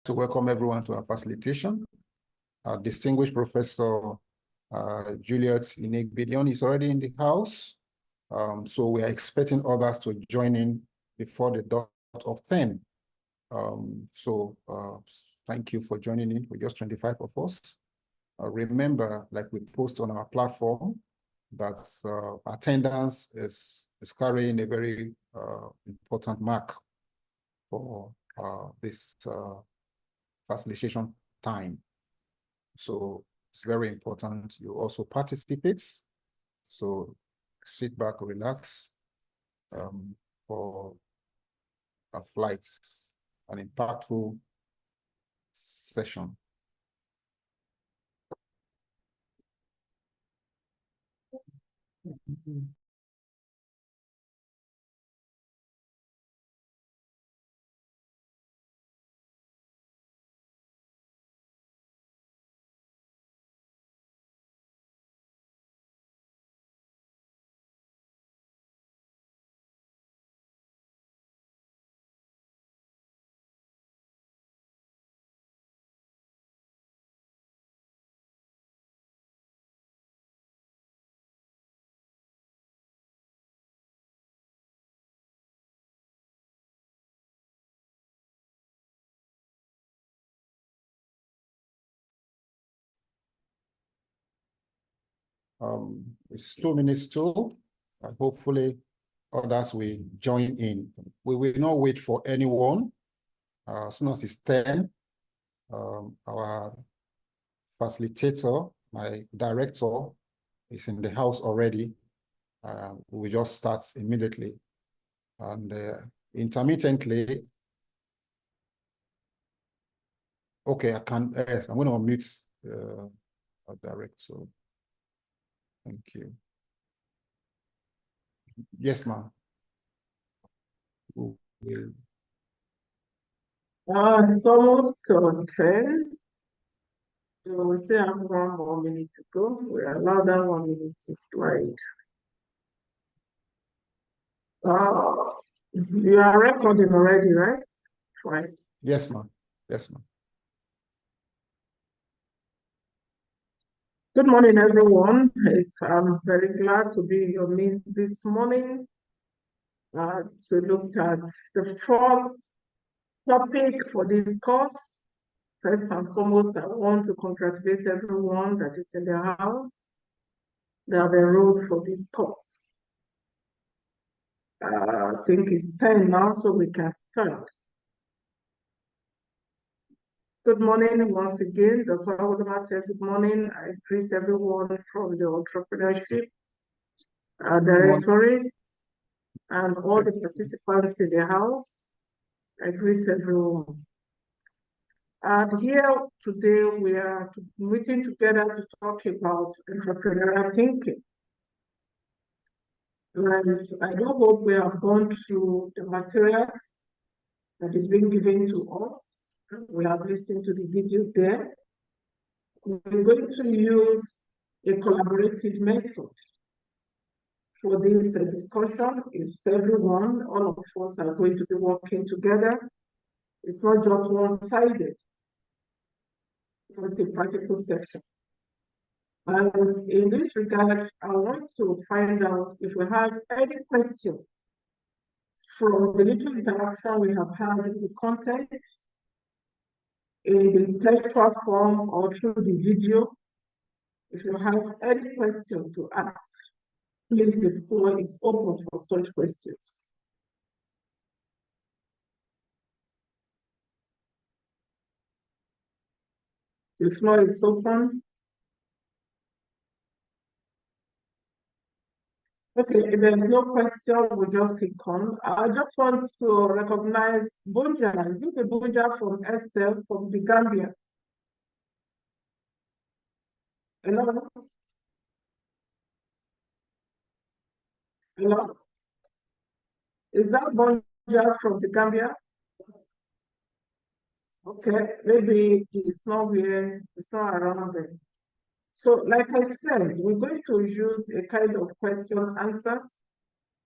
to welcome everyone to our facilitation. Our distinguished Professor Juliet Inegbedion is already in the house. So we are expecting others to join in before the dot of 10. Thank you for joining in. We're just 25 of us. Remember, like we post on our platform, that attendance is carrying a very important mark for this facilitation time. So it's very important you also participate. So sit back, relax for a flights, an impactful session. It's 2 minutes to. Hopefully, others will join in. We will not wait for anyone. As soon as it's 10, our facilitator, my director, is in the house already. We will just start immediately. And intermittently, okay, I can, yes, I'm going to unmute our director. Thank you. Yes, ma'am. It's almost 10. So we still have 1 more minute to go. We allow that 1 minute to slide. You are recording already, right? Right. Yes, ma'am. Yes, ma'am. Good morning, everyone. I'm very glad to be in your midst this morning to look at the first topic for this course. First and foremost, I want to congratulate everyone that is in the house that have enrolled for this course. I think it's 10 now, so we can start. Good morning once again, Dr. Obhajajie. Good morning. I greet everyone from the Entrepreneurship Directorate and all the participants in the house. I greet everyone. And here today we are meeting together to talk about entrepreneurial thinking. And I do hope we have gone through the materials that is being given to us. We have listened to the video there. We're going to use a collaborative method for this discussion. It's everyone, all of us are going to be working together. It's not just one-sided. It's a practical section. And in this regard, I want to find out if we have any question from the little interaction we have had in the context, in the textual form or through the video. If you have any question to ask, please, the floor is open for such questions. The floor is open. Okay, if there's no question, we'll just click on. I just want to recognize Bunja. Is it a Bunja from Estelle from the Gambia? Hello? Hello? Is that Bunja from the Gambia? Okay, maybe it's not around there. So, like I said, we're going to use a kind of question answers.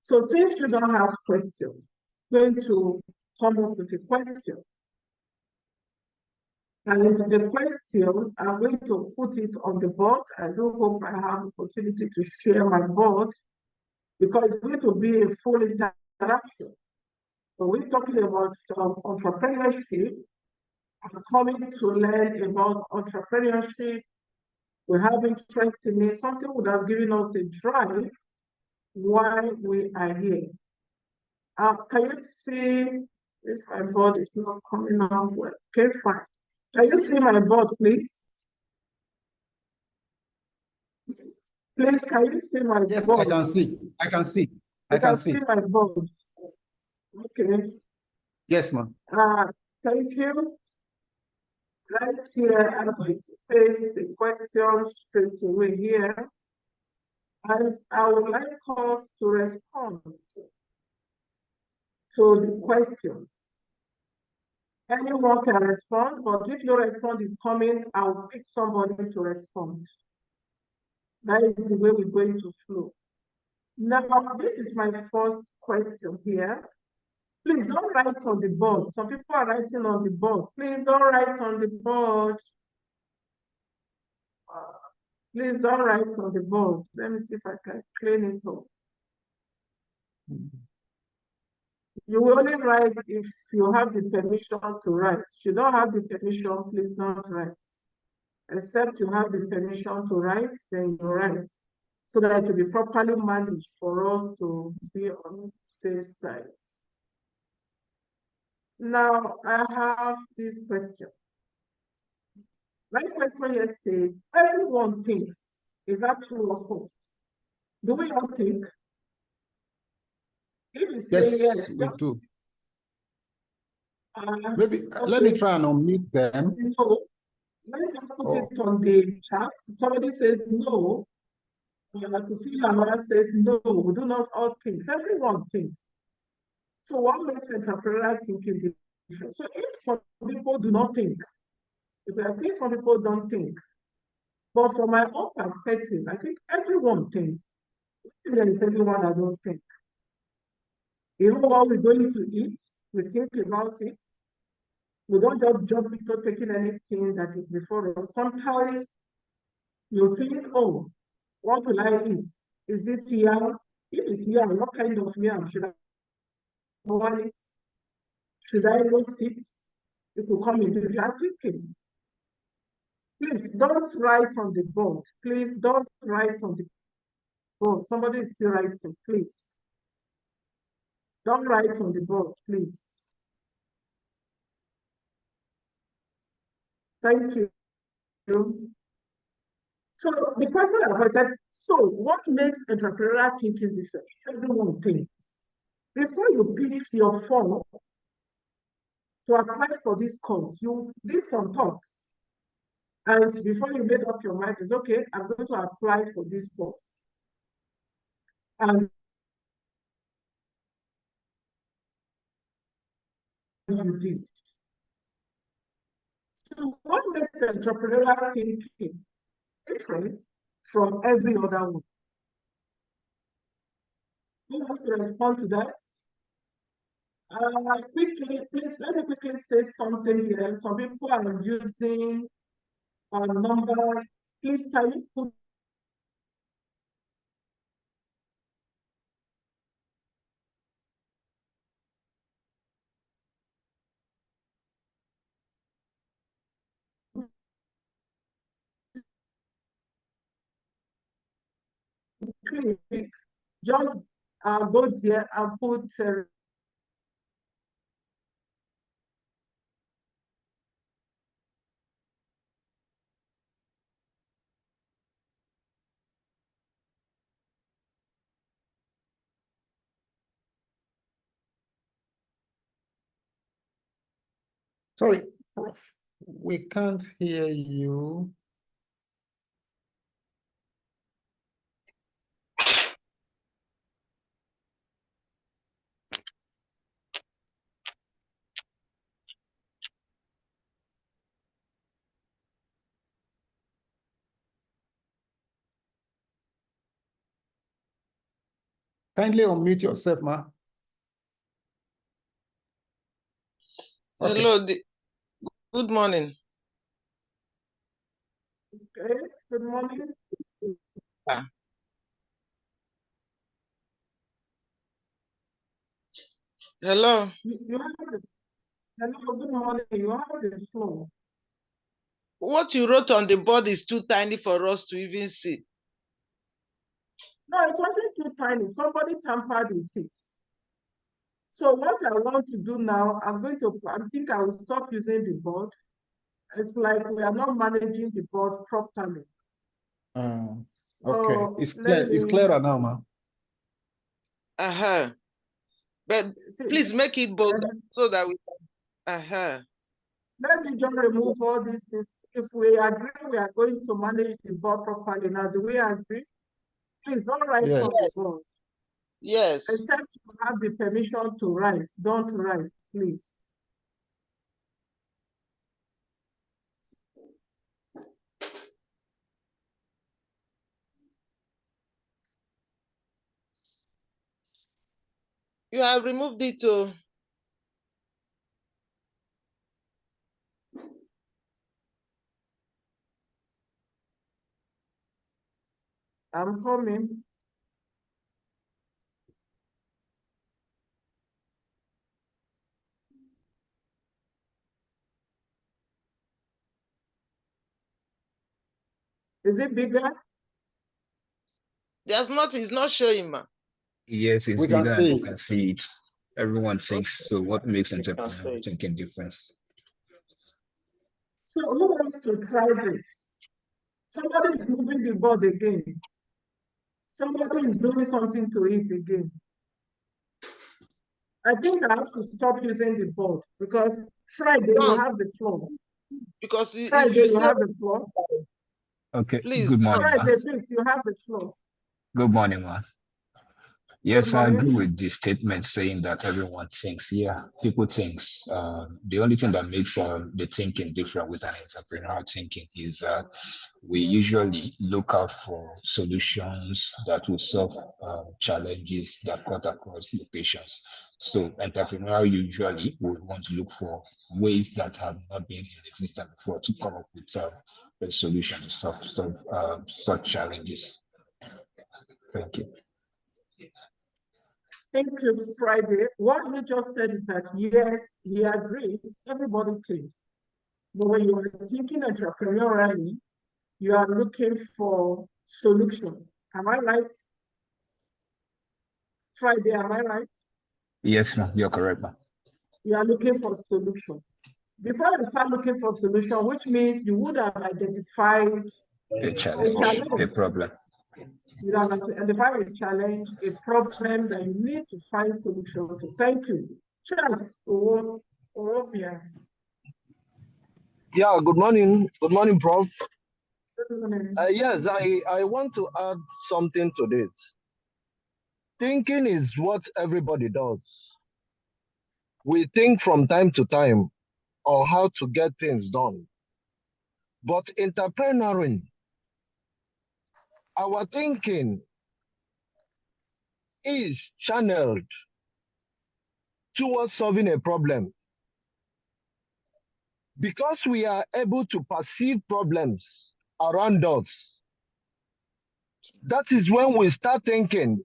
So, since you don't have questions, we're going to come up with a question. And the question, I'm going to put it on the board. I do hope I have opportunity to share my board because it's going to be a full interaction. So we're talking about entrepreneurship. I'm coming to learn about entrepreneurship. We have interest in it. Something would have given us a drive why we are here. Can you see this? My board is not coming out well. Okay, fine. Can you see my board, please? Please, can you see my board? Yes, I can see. I can see. I can see my board. Okay. Yes, ma'am. Thank you. Right here, I'm going to face a question straight away here. And I would like us to respond to the questions. Anyone can respond, but if your response is coming, I'll pick somebody to respond. That is the way we're going to flow. Now, this is my first question here. Please don't write on the board. Some people are writing on the board. Please don't write on the board. Please don't write on the board. Let me see if I can clean it up. You will only write if you have the permission to write. If you don't have the permission, please don't write. Except you have the permission to write, then you write. So that it will be properly managed for us to be on the same side. Now, I have this question. My question here says, everyone thinks. Is that true or false? Do we all think? Yes, we do. Maybe okay. Let me try and unmute them. No, let me just put it on the chat. Somebody says no. Another says no. We do not all think. Everyone thinks. So what makes entrepreneurial thinking different? So if some people do not think, if I say some people don't think, but from my own perspective, I think everyone thinks. There is everyone that don't think. You know what we're going to eat? We think about it. We don't just jump into taking anything that is before us. Sometimes you think, oh, what will I eat? Is it yam? If it's yam, what kind of yam? Should I boil it? Should I roast it? It will come into if you are thinking. Please don't write on the board. Please don't write on the board. Somebody is still writing, please. Don't write on the board, please. Thank you. So the question I said, so what makes entrepreneurial thinking different? Everyone thinks. Before you pick your form to apply for this course, you did some thoughts. And before you made up your mind, it's okay, I'm going to apply for this course. And you did. So what makes entrepreneurial thinking different from every other one? Who wants to respond to that? Quickly, please, let me quickly say something here. Some people are using numbers. Please, can you put click, just go there and put sorry, Prof. We can't hear you. Kindly unmute yourself, ma. Okay. Hello, good morning. Good morning. Hello. You have the, hello, good morning. You have the floor. What you wrote on the board is too tiny for us to even see. No, it wasn't too tiny. Somebody tampered with it. So what I want to do now, I think I will stop using the board. It's like we are not managing the board properly. Okay, So it's clear. It's clearer now, ma. But please make it bold so that we can. Let me just remove all these things. If we agree we are going to manage the board properly now, do we agree? Please don't write on the board. Yes. Except you have the permission to write. Don't write, please. You have removed it too. I'm coming. Is it bigger? There's nothing, it's not showing, ma. Yes, it's We can bigger and see you it. can see it. Everyone thinks, so what makes entrepreneur thinking difference? So who wants to try this? Somebody is moving the board again. Somebody is doing something to it again. I think I have to stop using the board because Friday you have the floor. Because Friday you have the floor. Okay, please, good morning, Friday, ma. please, you have the floor. Good morning, ma. Yes, I morning. agree with the statement saying that everyone thinks. Yeah, people thinks. The only thing that makes the thinking different with an entrepreneurial thinking is that we usually look out for solutions that will solve challenges that cut across locations. So entrepreneurial usually would want to look for ways that have not been in existence before to come up with a solution to solve such challenges. Thank you. Thank you, Friday. What you just said is that yes, he agrees, everybody thinks. But when you are thinking entrepreneurially, you are looking for solution. Am I right? Friday, am I right? Yes, ma'am, you're correct, ma'am. You are looking for solution. Before you start looking for solution, which means you would have identified A challenge, a problem. You have identified a challenge, a problem that you need to find solution to. Thank you. Charles, Yeah, good morning. Good morning, Prof. Good morning. Yes, I want to add something to this. Thinking is what everybody does. We think from time to time on how to get things done. But entrepreneuring, our thinking is channeled towards solving a problem. Because we are able to perceive problems around us, that is when we start thinking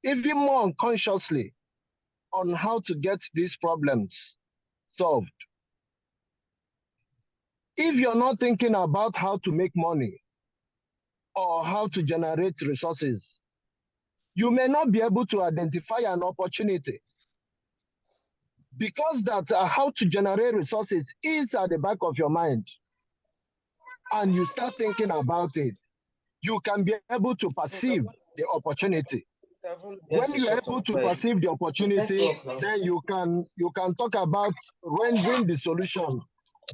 even more unconsciously on how to get these problems solved. If you're not thinking about how to make money or how to generate resources, you may not be able to identify an opportunity, because that how to generate resources is at the back of your mind and you start thinking about it, you can be able to perceive the opportunity. When you're able to perceive the opportunity, then you can talk about rendering the solution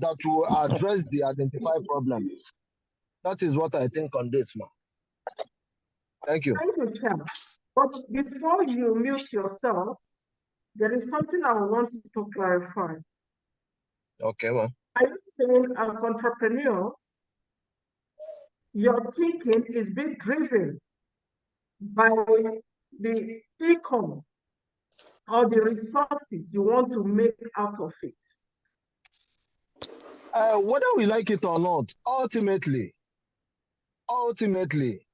that will address the identified problem. That is what I think on this, man. Thank you. Thank you, Charles. But before you mute yourself, there is something I want you to clarify. Okay, ma'am. Are you saying as entrepreneurs, your thinking is being driven by the income or the resources you want to make out of it? Whether we like it or not, ultimately, ultimately,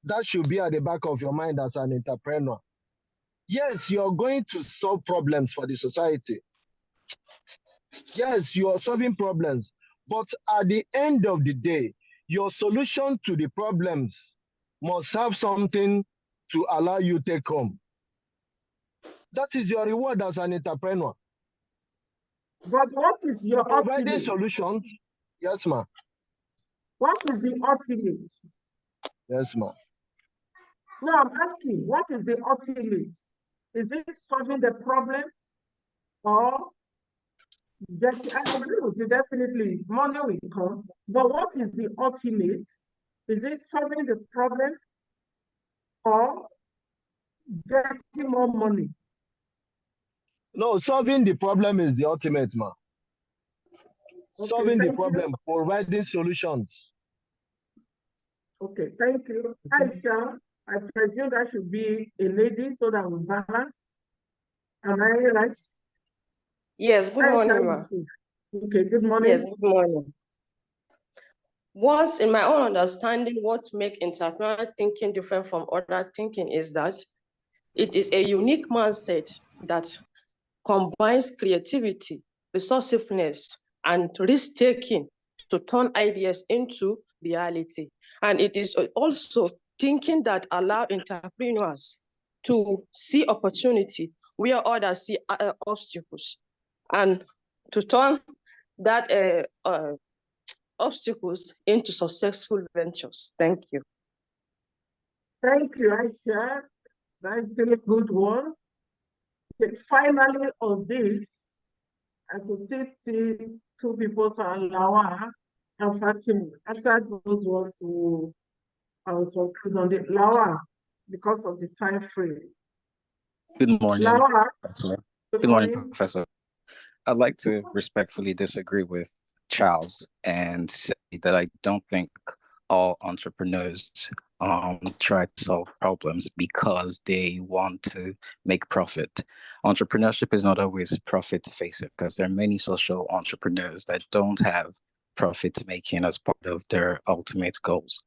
that should be at the back of your mind as an entrepreneur. Yes, you're going to solve problems for the society. Yes, you are solving problems. But at the end of the day, your solution to the problems must have something to allow you to take home. That is your reward as an entrepreneur. But what is your Providing ultimate? solutions. Yes, ma'am. What is the ultimate? Yes, ma'am. No, I'm asking, what is the ultimate? Is it solving the problem or getting? I agree with you, definitely, money will come. But what is the ultimate? Is it solving the problem or getting more money? No, solving the problem is the ultimate, man. Okay, Solving the thank you. problem, providing solutions. Okay, thank you. Aisha, I presume that should be a lady so that we balance. Am I right? Yes, good morning, ma. Okay, good morning. Yes, good morning. What's in my own understanding, what makes entrepreneurial thinking different from other thinking is that it is a unique mindset that combines creativity, resourcefulness, and risk-taking to turn ideas into reality. And it is also thinking that allows entrepreneurs to see opportunity where others see obstacles, and to turn that obstacles into successful ventures. Thank you. Thank you, Aisha. That's still a good one. Okay, finally, on this, I could still see two people, Lawa and Fatima. After those ones, I will conclude on the Lawa because of the time frame. Good morning. Lawa, good morning, Professor. I'd like to respectfully disagree with Charles and say that I don't think all entrepreneurs try to solve problems because they want to make profit. Entrepreneurship is not always profit facing because there are many social entrepreneurs that don't have profit making as part of their ultimate goals.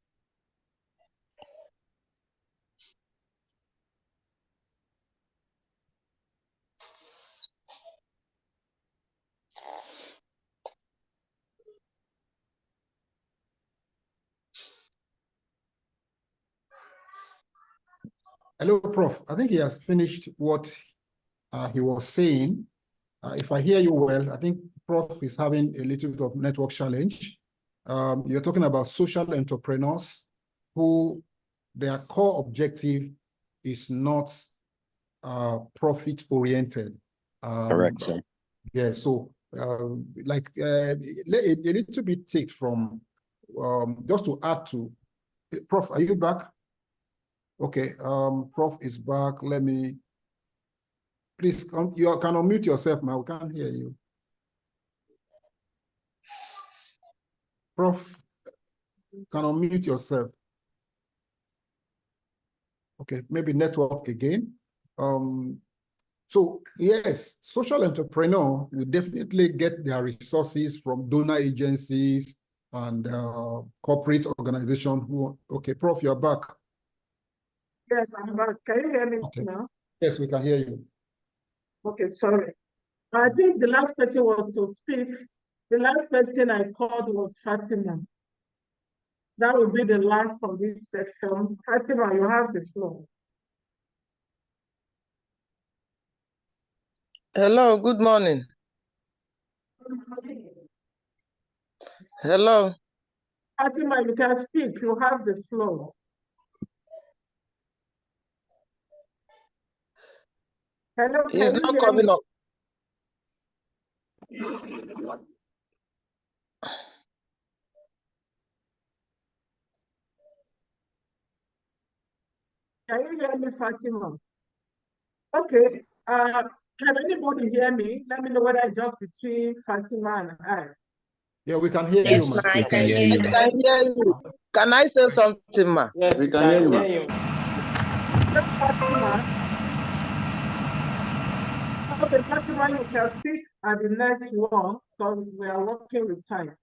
Hello, Prof. I think he has finished what he was saying. If I hear you well, I think Prof is having a little bit of network challenge. You're talking about social entrepreneurs who their core objective is not profit-oriented. Correct, sir. Yeah, so like a little bit take from, just to add to, Prof, are you back? Okay, Prof is back. Let me, please, you can unmute yourself, man. We can't hear you. Prof, can unmute yourself. Okay, maybe network again. So yes, social entrepreneur will definitely get their resources from donor agencies and corporate organization who, okay, Prof, you're back. Yes, I'm back. Can you hear me now? Yes, we can hear you. Okay, sorry. I think the last person was to speak. The last person I called was Fatima. That will be the last of this section. Fatima, you have the floor. Hello, good morning. Hello. Fatima, you can speak. You have the floor. Hello, He's can not you hear coming me? up. Can you hear me, Fatima? Okay. Can anybody hear me? Let me know whether it's just between Fatima and I. Yeah, we can hear you, man. We can hear you. We can hear you. Can I say something, ma? Yes, we can hear you. Hello, Fatima. Okay, Fatima, you can speak at the next one because we are working with time.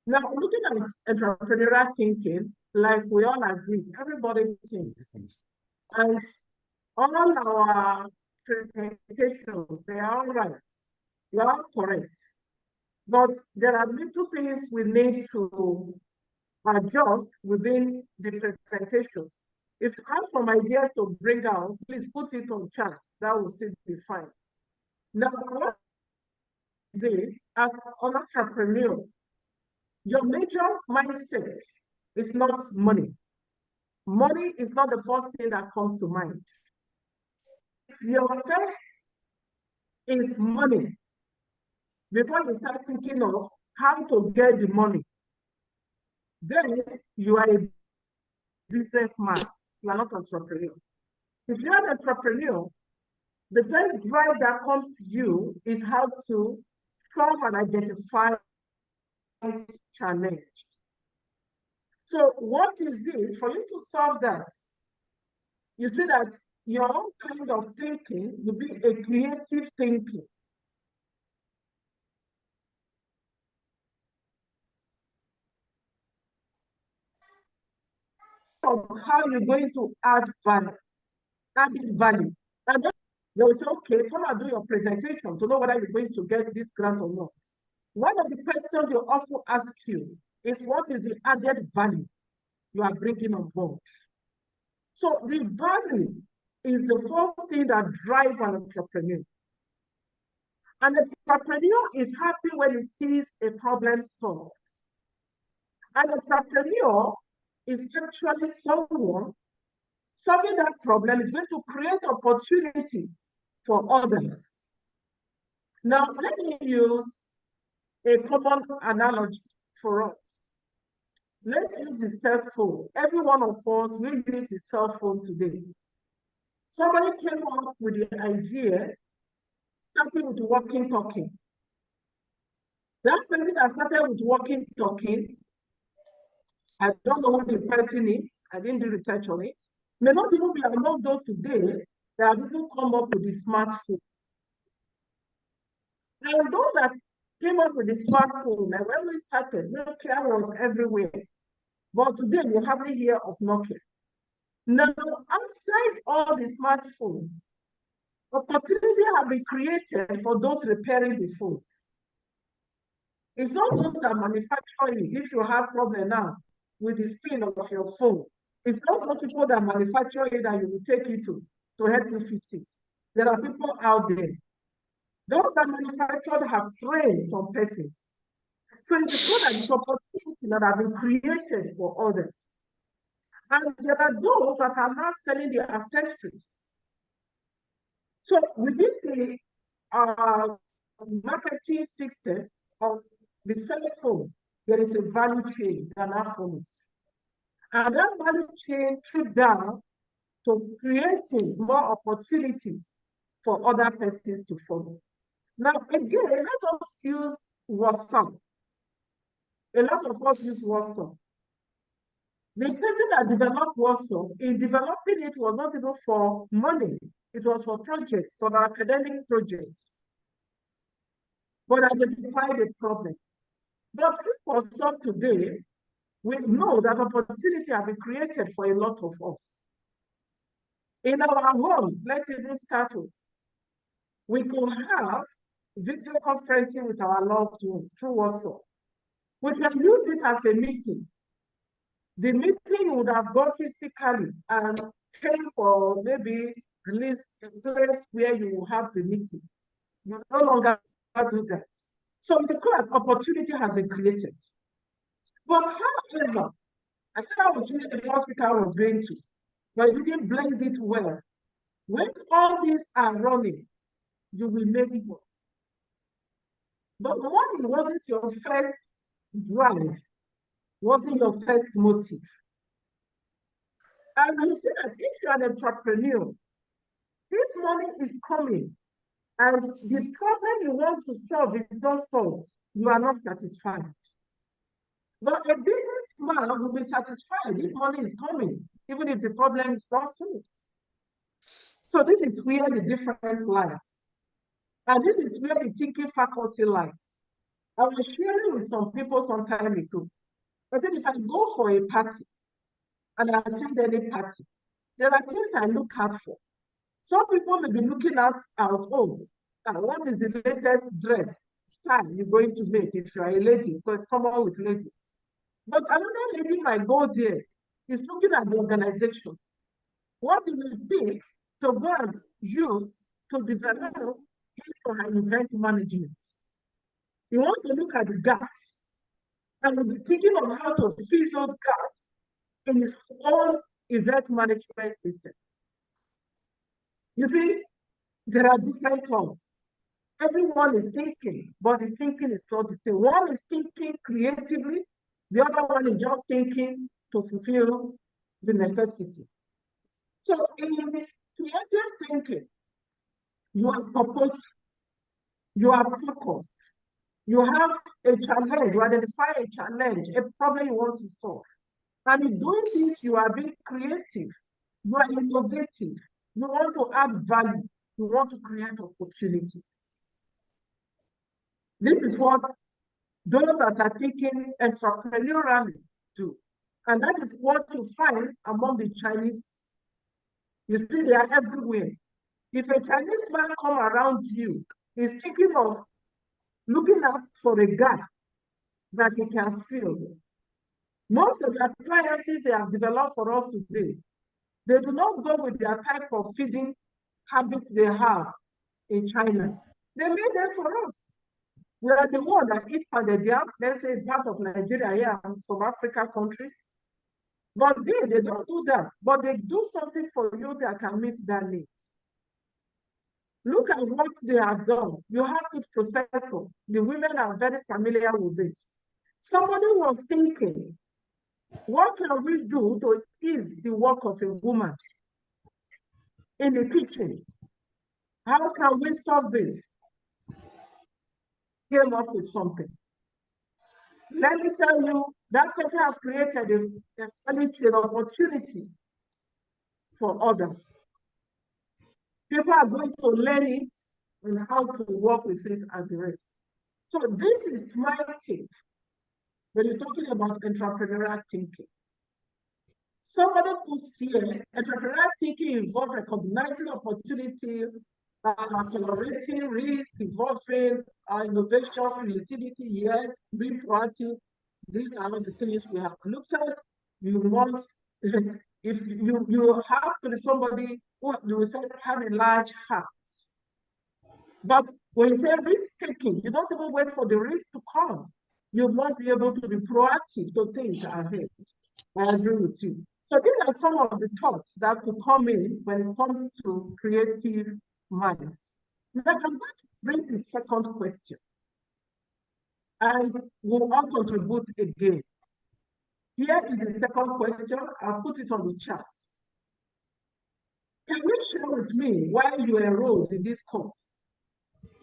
Now, looking at entrepreneurial thinking, like we all agree, everybody thinks. And all our presentations, they are all right. They are all correct. But there are little things we need to adjust within the presentations. If you have some ideas to bring out, please put it on chat. That will still be fine. Now, what is it as an entrepreneur? Your major mindset is not money. Money is not the first thing that comes to mind. Your first is money. Before you start thinking of how to get the money, then you are a businessman. You are not an entrepreneur. If you are an entrepreneur, the first drive that comes to you is how to solve and identify challenge. So what is it for you to solve that? You see that your own kind of thinking will be a creative thinking. Of how you're going to add value, added value. And then they will say, okay, come and do your presentation to know whether you're going to get this grant or not. One of the questions they often ask you is, what is the added value you are bringing on board? So the value is the first thing that drives an entrepreneur. An entrepreneur is happy when he sees a problem solved. An entrepreneur is actually someone solving that problem is going to create opportunities for others. Now, let me use a common analogy for us. Let's use the cell phone. Every one of us will use the cell phone today. Somebody came up with the idea, starting with walking, talking. That person that started with walking, talking, I don't know who the person is, I didn't do research on it, may not even be among those today that have even come up with the smartphone. And those that came up with the smartphone, and when we started, Nokia was everywhere. But today you hardly hear of Nokia. Now, outside all the smartphones, opportunity have been created for those repairing the phones. It's not those that manufacture it. If you have problem now with the screen of your phone, it's not those people that manufacture it that you will take it to help you fix it. There are people out there. Those that manufactured have trained some persons. So it's a that is opportunity that have been created for others. And there are those that are now selling the accessories. So within the marketing system of the cell phone, there is a value chain that now follows. And that value chain trickles down to creating more opportunities for other persons to follow. Now, again, let us use WhatsApp. A lot of us use WhatsApp. The person that developed WhatsApp, in developing it was not even for money. It was for projects, for academic projects. But identified a problem. But for WhatsApp today, we know that opportunity has been created for a lot of us. In our homes, let's even start with, we could have video conferencing with our loved ones through WhatsApp. We can use it as a meeting. The meeting would have gone physically and pay for maybe at least a place where you will have the meeting. You no longer do that. So it's called an opportunity has been created. But however, I think I was really the hospital I was going to, but you didn't blend it well. When all these are running, you will make it work. But money wasn't your first drive, wasn't your first motive. And you see that if you're an entrepreneur, if money is coming and the problem you want to solve is not solved, you are not satisfied. But a businessman will be satisfied if money is coming, even if the problem is not solved. So this is where the difference lies. And this is where the thinking faculty lies. I was sharing with some people some time ago. I said, if I go for a party and I attend any party, there are things I look out for. Some people may be looking at oh, what is the latest dress style you're going to make if you are a lady, because come on with ladies. But another lady might go there, is looking at the organization. What do we pick to go and use to develop his or her event management? He wants to look at the gaps and will be thinking of how to fill those gaps in his own event management system. You see, there are different thoughts. Everyone is thinking, but the thinking is not the same. One is thinking creatively, the other one is just thinking to fulfill the necessity. So in creative thinking, you are purposeful, you are focused, you have a challenge, you identify a challenge, a problem you want to solve. And in doing this, you are being creative, you are innovative, you want to add value, you want to create opportunities. This is what those that are thinking entrepreneurially do. And that is what you find among the Chinese. You see, they are everywhere. If a Chinese man come around you, he's thinking of looking out for a guy that he can fill. Most of the appliances they have developed for us today, they do not go with their type of feeding habits they have in China. They made them for us. We are the one that eat pounded yam, let's say part of Nigeria here and some African countries. But they don't do that. But they do something for you that can meet their needs. Look at what they have done. You have food processor. The women are very familiar with this. Somebody was thinking, what can we do to ease the work of a woman in the kitchen? How can we solve this? Came up with something. Let me tell you, that person has created a solid opportunity for others. People are going to learn it and how to work with it and the rest. So this is my take when you're talking about entrepreneurial thinking. Somebody puts here, entrepreneurial thinking involves recognizing opportunity, tolerating risk, involving innovation, creativity, yes, being proactive. These are all the things we have looked at. You must, if you have to be somebody who you will say have a large heart. But when you say risk taking, you don't even wait for the risk to come. You must be able to be proactive to think ahead. I agree with you. So these are some of the thoughts that could come in when it comes to creative minds. Now I'm going to bring the second question. And we'll all contribute again. Here is the second question. I'll put it on the chat. Can you share with me why you enrolled in this course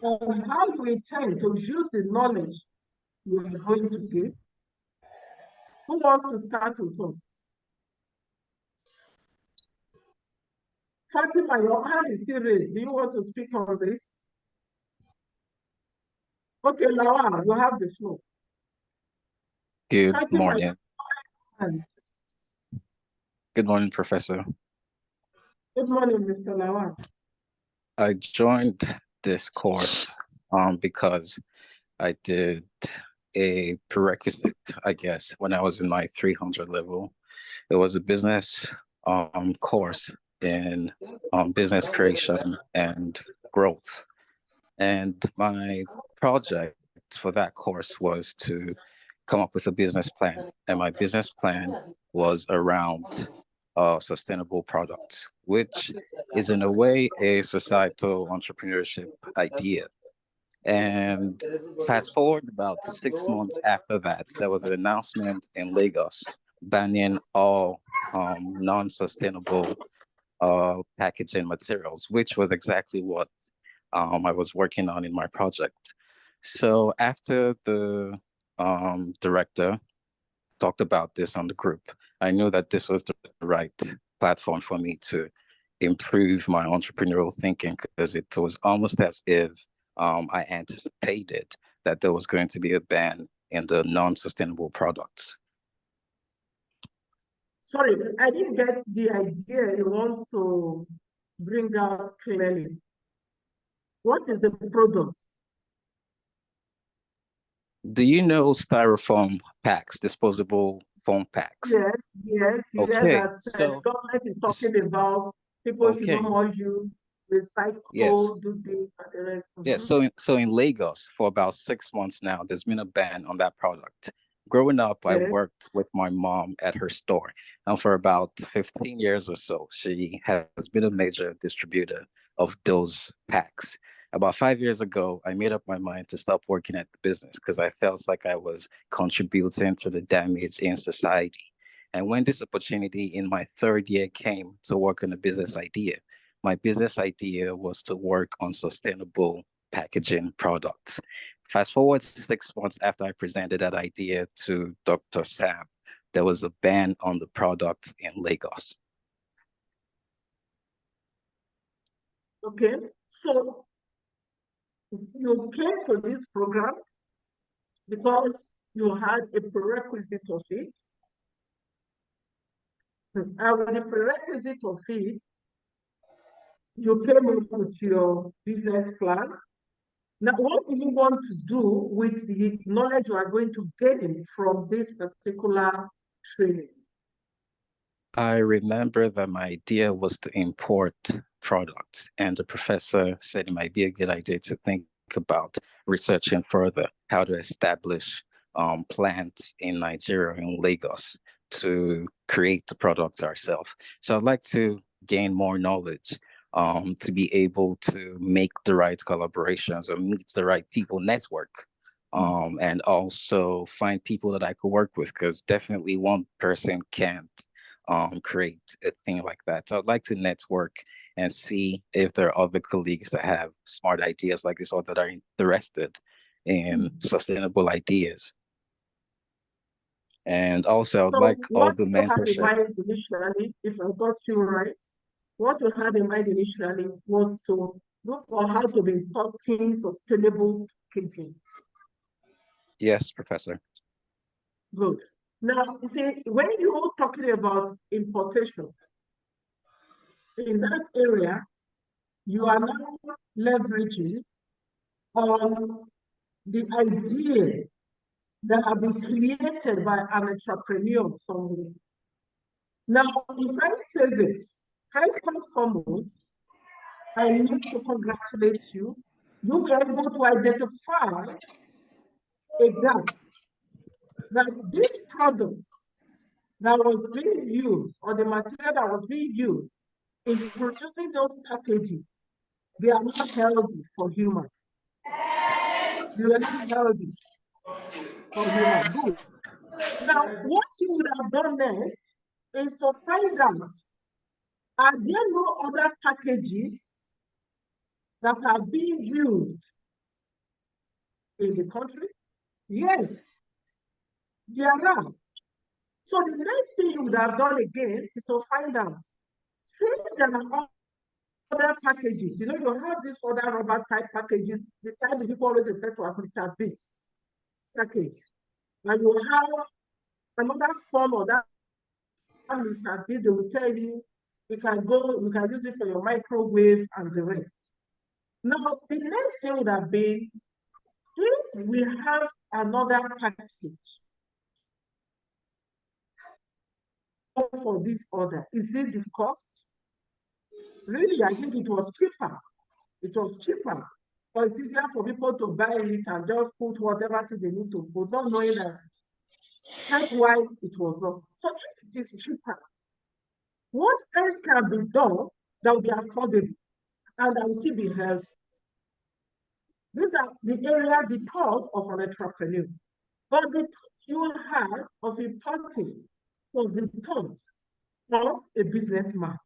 and how you intend to use the knowledge you are going to give? Who wants to start with us? Fatima, your hand is still raised. Do you want to speak on this? Okay, Lawal, you have the floor. Good Fatima, morning. Good morning, Professor. Good morning, Mr. Lawal. I joined this course because I did a prerequisite, I guess, when I was in my 300 level. It was a business course in business creation and growth. And my project for that course was to come up with a business plan. And my business plan was around sustainable products, which is in a way a societal entrepreneurship idea. And fast forward about 6 months after that, there was an announcement in Lagos banning all non-sustainable packaging materials, which was exactly what I was working on in my project. So after the director talked about this on the group, I knew that this was the right platform for me to improve my entrepreneurial thinking, because it was almost as if I anticipated that there was going to be a ban in the non-sustainable products. Sorry, I didn't get the idea you want to bring out clearly. What is the product? Do you know styrofoam packs, disposable foam packs? Yes, yes. You Okay, hear that so government is talking about people should no more use, recycle, do this and the rest. Yeah, so in Lagos for about 6 months now, there's been a ban on that product. Growing up, I worked with my mom at her store, and for about 15 years or so, she has been a major distributor of those packs. About 5 years ago, I made up my mind to stop working at the business because I felt like I was contributing to the damage in society. And when this opportunity in my third year came to work on a business idea, my business idea was to work on sustainable packaging products. Fast forward 6 months after I presented that idea to Dr. Sam, there was a ban on the product in Lagos. Okay, so you came to this program because you had a prerequisite of it. And with the prerequisite of it, you came up with your business plan. Now, what do you want to do with the knowledge you are going to gain from this particular training? I remember that my idea was to import products, and the professor said it might be a good idea to think about researching further how to establish plants in Nigeria, in Lagos, to create the products ourselves. So I'd like to gain more knowledge to be able to make the right collaborations or meet the right people network. And also find people that I could work with, because definitely one person can't create a thing like that. So I'd like to network and see if there are other colleagues that have smart ideas like this or that are interested in sustainable ideas. And also I'd like all the mentorship. What you had in mind initially, if I got you right, what you had in mind initially was to look for how to be importing sustainable packaging. Yes, Professor. Good. Now, you see, when you're talking about importation, in that area, you are now leveraging on the idea that have been created by an entrepreneur somewhere. Now, if I say this, first and foremost, I need to congratulate you. You were able to identify a gap that this product that was being used, or the material that was being used in producing those packages, they are not healthy for humans. They are not healthy for human. Good. Now, what you would have done next is to find out, are there no other packages that are being used in the country? Yes, there are. So the next thing you would have done again is to find out, since there are other packages, you know, you have these other rubber type packages, the type that people always refer to as Mr. Biggs package. And you have another form of that Mr. Biggs, they will tell you, you can use it for your microwave and the rest. Now, the next thing would have been, if we have another package for this order, is it the cost? Really, I think it was cheaper. It was cheaper. But it's easier for people to buy it and just put whatever they need to put, not knowing that health-wise it was not. So if it is cheaper, what else can be done that will be affordable and that will still be healthy? These are the area, the thought of an entrepreneur. But the thought you had of importing was the thought of a businessman.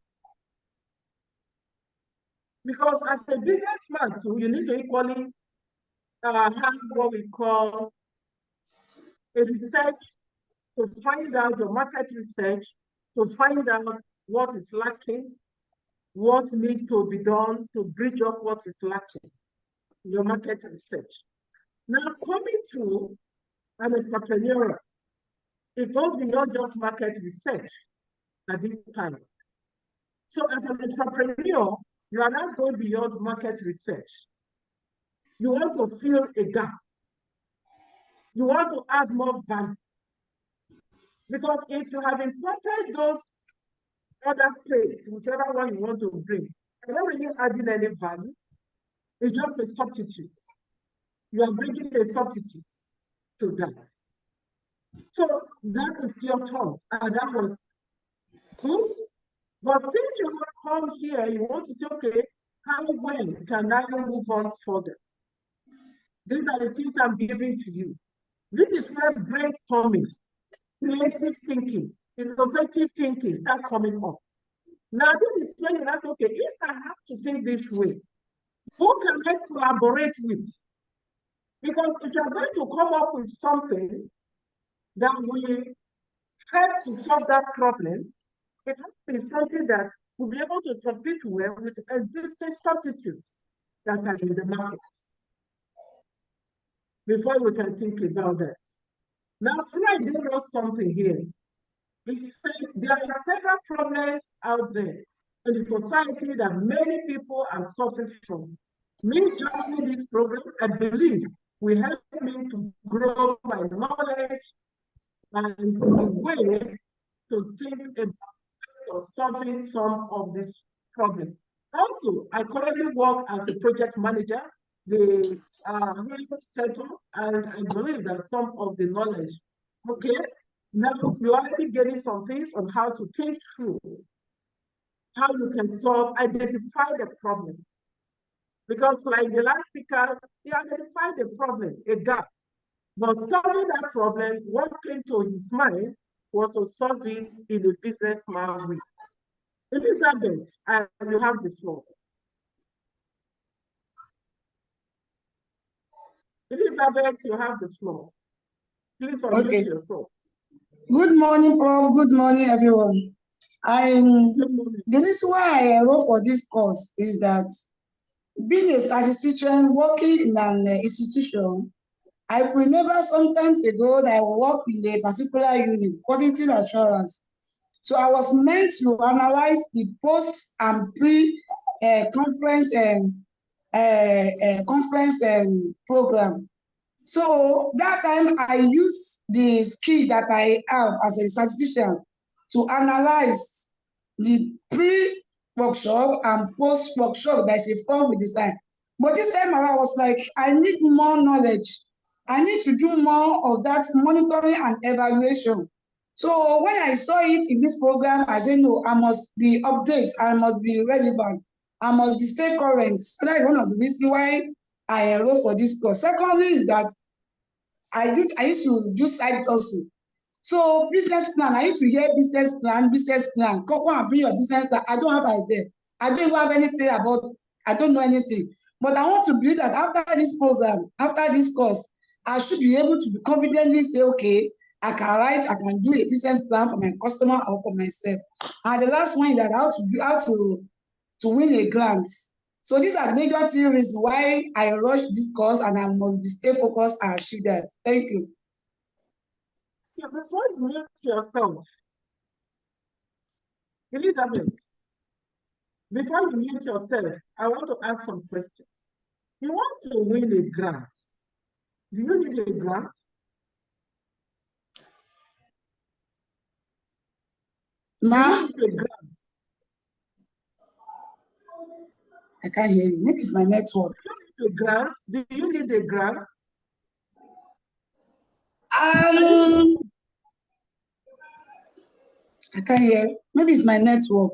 Because as a businessman too, you need to equally have what we call a research to find out your market research, to find out what is lacking, what needs to be done to bridge up what is lacking, your market research. Now, coming to an entrepreneurial, it goes beyond just market research at this time. So as an entrepreneur, you are not going beyond market research. You want to fill a gap. You want to add more value. Because if you have imported those other plates, whichever one you want to bring, you're not really adding any value. It's just a substitute. You are bringing a substitute to that. So that is your thought, and that was good. But since you have come here, you want to say, okay, how well can I move on further? These are the things I'm giving to you. This is where brainstorming, creative thinking, innovative thinking start coming up. Now, this is when you ask, okay, if I have to think this way, who can I collaborate with? Because if you're going to come up with something that will help to solve that problem, it has to be something that will be able to compete well with existing substitutes that are in the market before we can think about that. Now, Freud did wrote something here. He says there are several problems out there in the society that many people are suffering from. Me joining this program, I believe, will help me to grow my knowledge and the way to think about solving some of these problems. Also, I currently work as a project manager, the sector, and I believe that some of the knowledge. Okay, now you're already getting some things on how to think through, how you can solve, identify the problem. Because like the last speaker, he identified the problem, a gap. But solving that problem, what came to his mind was to solve it in a businessman way. Elizabeth, you have the floor. Elizabeth, you have the floor. Please unmute yourself. Good morning, Prof. Good morning, everyone. The reason why I wrote for this course is that being a statistician working in an institution, I remember sometimes ago that I worked in a particular unit, quality assurance. So I was meant to analyze the post and pre-conference program. So that time I used the skill that I have as a statistician to analyze the pre-workshop and post-workshop. There's a form we design. But this time around, I was like, I need more knowledge. I need to do more of that monitoring and evaluation. So when I saw it in this program, I said, no, I must be updated. I must be relevant. I must be stay current. So that is one of the reasons why I enrolled for this course. Secondly is that I used to do side hustle. So business plan, I used to hear business plan. Come and bring your business plan. I don't have idea. I don't even have anything about, I don't know anything. But I want to believe that after this program, after this course, I should be able to confidently say, okay, I can write, I can do a business plan for my customer or for myself. And the last one is that how to win a grant. So these are the major reasons why I rushed this course, and I must stay focused and achieve that. Thank you. Yeah, before you mute yourself, Elizabeth, before you mute yourself, I want to ask some questions. You want to win a grant. Do you need a grant? Ma? Do you need a grant? I can't hear you. Maybe it's my network. Do you need a grant? Do you need a grant? I can't hear. Maybe it's my network.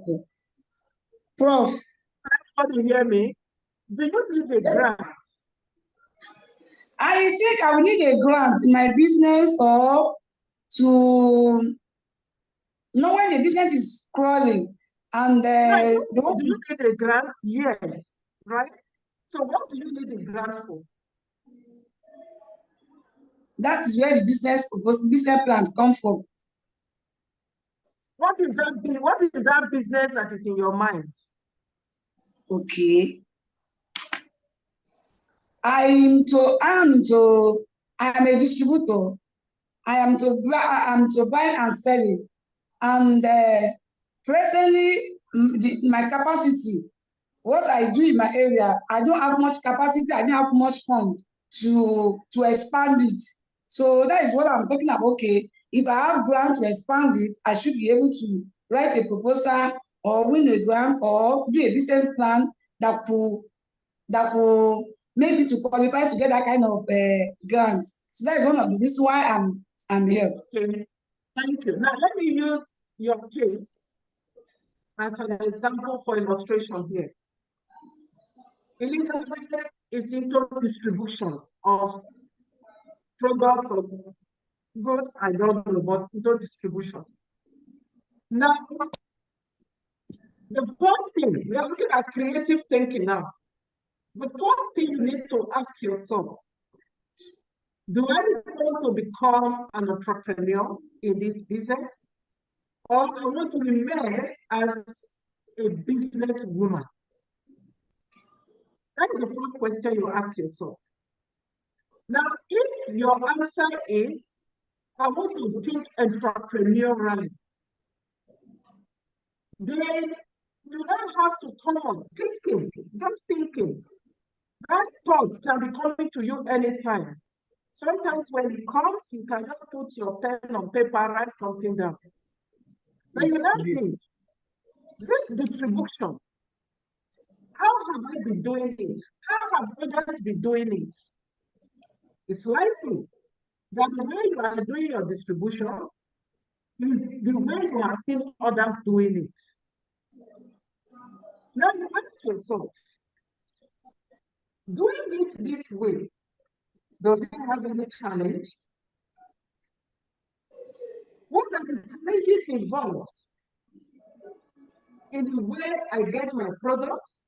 Prof. Everybody hear me? Do you need a grant? I think I will need a grant in my business or to know when the business is crawling. And do you need a grant? Yes, right? So what do you need a grant for? That is where the business plans come from. What is that business that is in your mind? Okay. I am a distributor. I am to buy and selling. And presently, my capacity, what I do in my area, I don't have much capacity, I don't have much fund to expand it. So that is what I'm talking about. Okay, if I have grant to expand it, I should be able to write a proposal or win a grant or do a business plan that will make me to qualify to get that kind of grant. So that is one of the reasons why I'm here. Okay. Thank you. Now let me use your case as an example for illustration here. Elizabeth is into distribution of products or goods, I don't know, but into distribution. Now, the first thing, we are looking at creative thinking now. The first thing you need to ask yourself, do I want to become an entrepreneur in this business? Or I want to remain as a businesswoman? That is the first question you ask yourself. Now, if your answer is, I want to think entrepreneurially, then you don't have to come on thinking, just thinking. That thought can be coming to you anytime. Sometimes when it comes, you can just put your pen on paper, write something down. Then you now think, this distribution, how have I been doing it? How have others been doing it? It's likely that the way you are doing your distribution is the way you have seen others doing it. Now you ask yourself, doing it this way, does it have any challenge? What are the challenges involved in the way I get my products,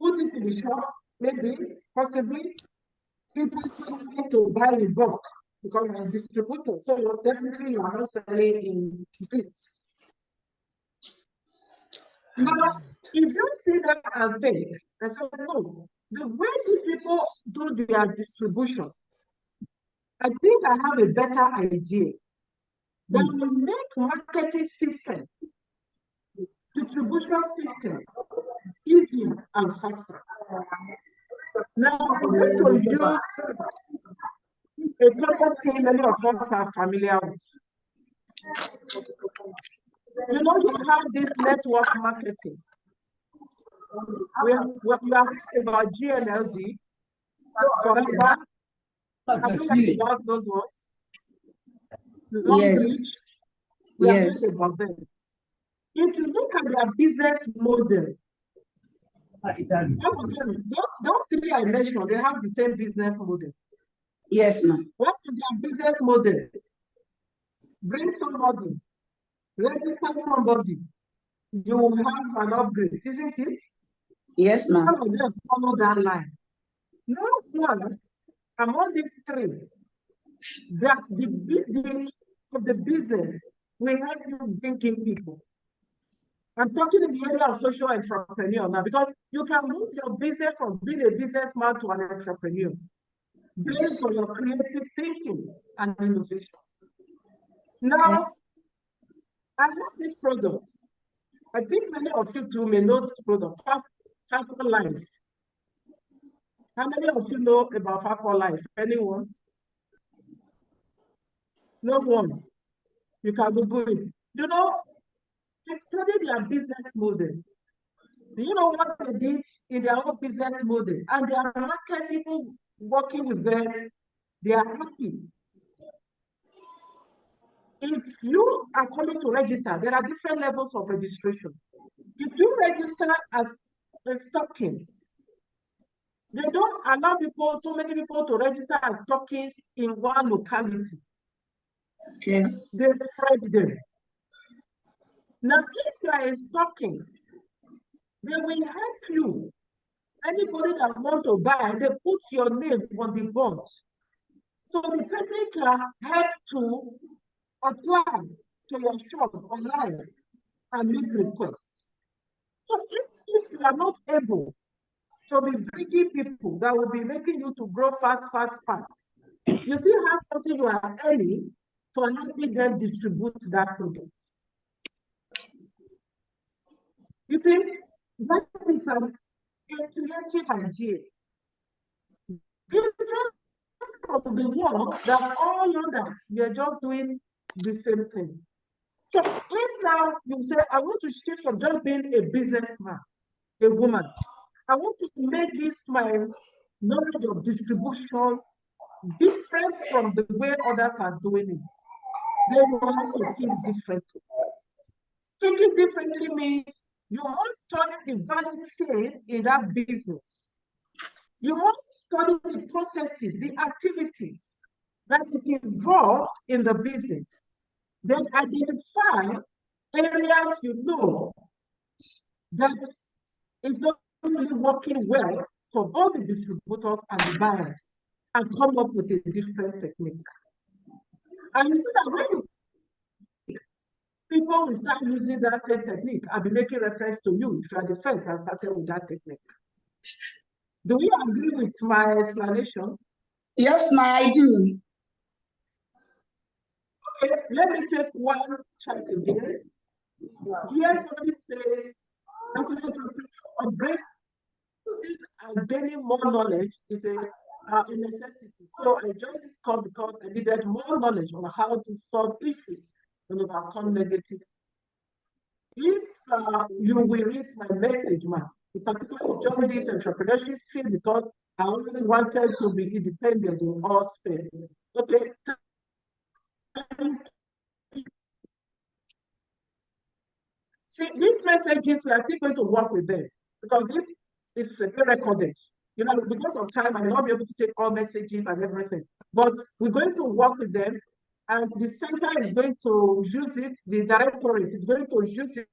put it in the shop, maybe, possibly, people coming to buy in bulk because I'm a distributor, so definitely you are not selling in bits. Now, if you see that and think, I say, no, the way the people do their distribution, I think I have a better idea. Then we make marketing system, distribution system easier and faster. Now, I'm going to use a common thing many of us are familiar with. You know, you have this network marketing. We have about GNLD, forever. Have you heard about those words? Yes. We have Yes. heard about them. If you look at their business model, those three I mentioned, they have the same business model. Yes, ma'am. What is their business model? Bring somebody, register somebody, you will have an upgrade, isn't it? Yes, ma'am. All of them follow that line. No one among these three that the business of the business will help you bring in people. I'm talking in the area of social entrepreneur now, because you can move your business from being a businessman to an entrepreneur based on your creative thinking and innovation. Now, I have this product. I think many of you too may know this product, Factor Life. How many of you know about Factor Life? Anyone? No one. You can Google it. You know, I studied their business model. Do you know what they did in their own business model? And their market people working with them, they are happy. If you are coming to register, there are different levels of registration. If you register as a stockings, they don't allow people, so many people to register as stockings in one locality. Okay. They spread them. Now, if you are in stockings, they will help you. Anybody that want to buy, they put your name on the bond. So the person can help to apply to your shop online and make requests. So if you are not able to be bringing people that will be making you to grow fast, fast, fast. You still have something you are earning for helping them distribute that product. You see, that is an intuitive idea. Different from the work that all others, we are just doing the same thing. So if now you say, I want to shift from just being a businessman, a woman, I want to make this my knowledge of distribution different from the way others are doing it, then you have to think differently. Thinking differently means you must study the value chain in that business. You must study the processes, the activities that is involved in the business. Then identify areas you know that is not really working well for both the distributors and the buyers, and come up with a different technique. And you see that when people will start using that same technique, I'll be making reference to you if you are the first that started with that technique. Do you agree with my explanation? Yes, I do. Okay, let me take one chart again. Here somebody says, and gaining more knowledge is a necessity. So I joined this course because I needed more knowledge on how to solve issues and overcome negative. If you will read my message, man, in particular, join this entrepreneurship field because I always wanted to be independent in all spheres. Okay. See, these messages, we are still going to work with them because this is recorded. You know, because of time, I may not be able to take all messages and everything. But we're going to work with them, and the center is going to use it, the directorate is going to use it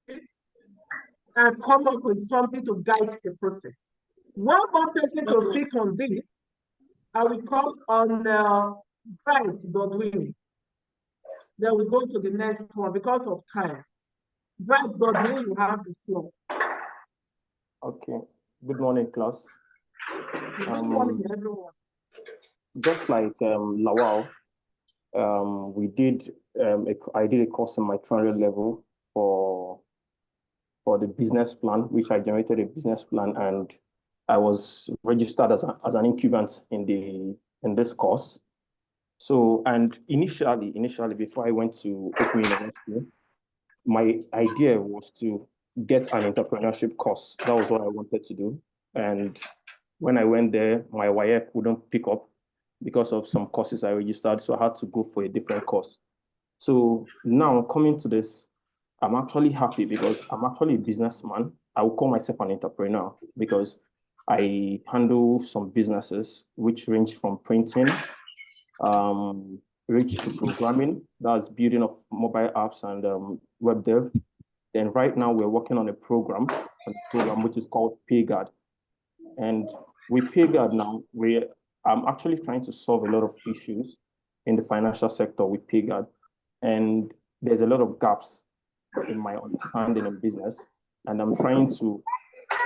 and come up with something to guide the process. One more person to speak on this, I will call on Bright Godwin. Then we go to the next one because of time. Bright Godwin, you have the floor. Okay. Good morning, class. Good morning, everyone. Just like Lawal, I did a course in my Entrepreneurial level for the business plan, which I generated a business plan, and I was registered as an incumbent in this course. So, and initially, before I went to Open University, my idea was to get an entrepreneurship course. That was what I wanted to do. And when I went there, my WIEC wouldn't pick up because of some courses I registered. So I had to go for a different course. So now coming to this, I'm actually happy because I'm actually a businessman. I will call myself an entrepreneur because I handle some businesses which range from printing, reach to programming, that's building of mobile apps and web dev. Then right now we're working on a program which is called PayGuard. And with PayGuard now, I'm actually trying to solve a lot of issues in the financial sector with PayGuard. And there's a lot of gaps in my understanding in business. And I'm trying to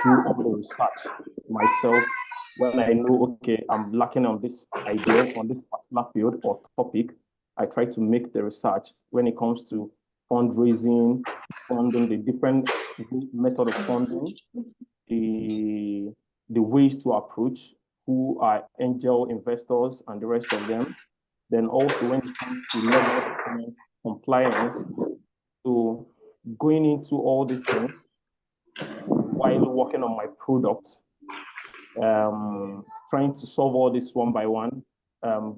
do all the research myself when I know, okay, I'm lacking on this idea, on this particular field or topic. I try to make the research when it comes to fundraising, funding, the different method of funding, the ways to approach, who are angel investors and the rest of them. Then also when it comes to legal compliance, so going into all these things while working on my product, trying to solve all this one by one,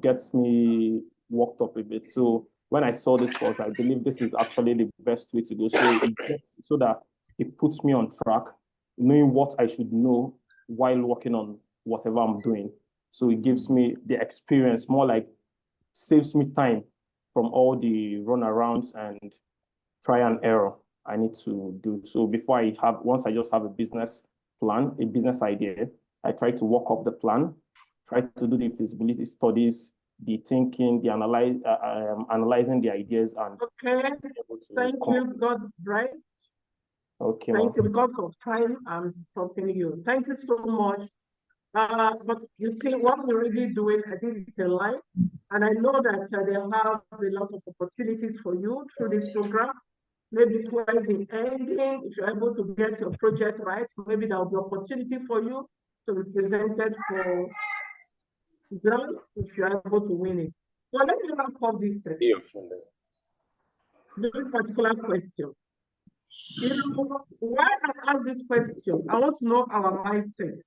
gets me worked up a bit. So when I saw this course, I believe this is actually the best way to go. So that it puts me on track, knowing what I should know while working on whatever I'm doing. So it gives me the experience, more like saves me time from all the runarounds and try and error I need to do. So once I just have a business plan, a business idea, I try to work up the plan, try to do the feasibility studies, the thinking, the analyzing the ideas, and okay. Thank you, God, right? Okay. Thank you. Because of time, I'm stopping you. Thank you so much But you see, what we're really doing, I think it's a line. And I know that they have a lot of opportunities for you through this program. Maybe towards the ending, if you're able to get your project right, maybe there will be opportunity for you to be presented for grants if you're able to win it. Well, let me wrap up this particular question. You know, why I ask this question? I want to know our mindset.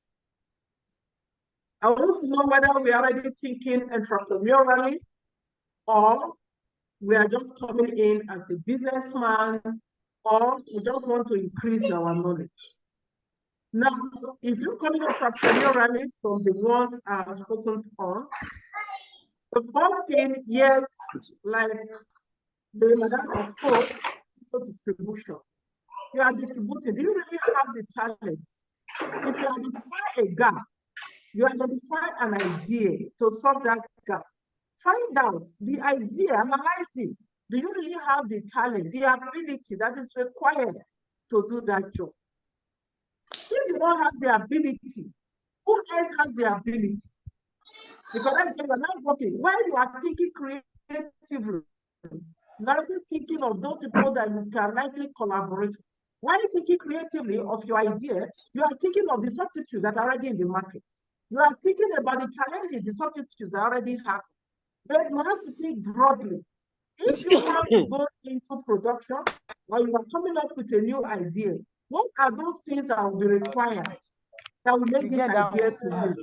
I want to know whether we are already thinking entrepreneurially or we are just coming in as a businessman or we just want to increase our knowledge. Now, if you're coming entrepreneurially from the ones I have spoken on, the first thing, yes, like the madam has spoke, distribution. You are distributing. Do you really have the talent? If you identify a gap, you identify an idea to solve that gap. Find out the idea, analyze it. Do you really have the talent, the ability that is required to do that job? If you don't have the ability, who else has the ability? Because that's why you're not working. While you are thinking creatively, you're already thinking of those people that you can likely collaborate with. While you're thinking creatively of your idea, you are thinking of the substitutes that are already in the market. You are thinking about the challenges, the substitutes that already happen. But you have to think broadly. If you have to go into production or you are coming up with a new idea, what are those things that will be required that will make this idea to move?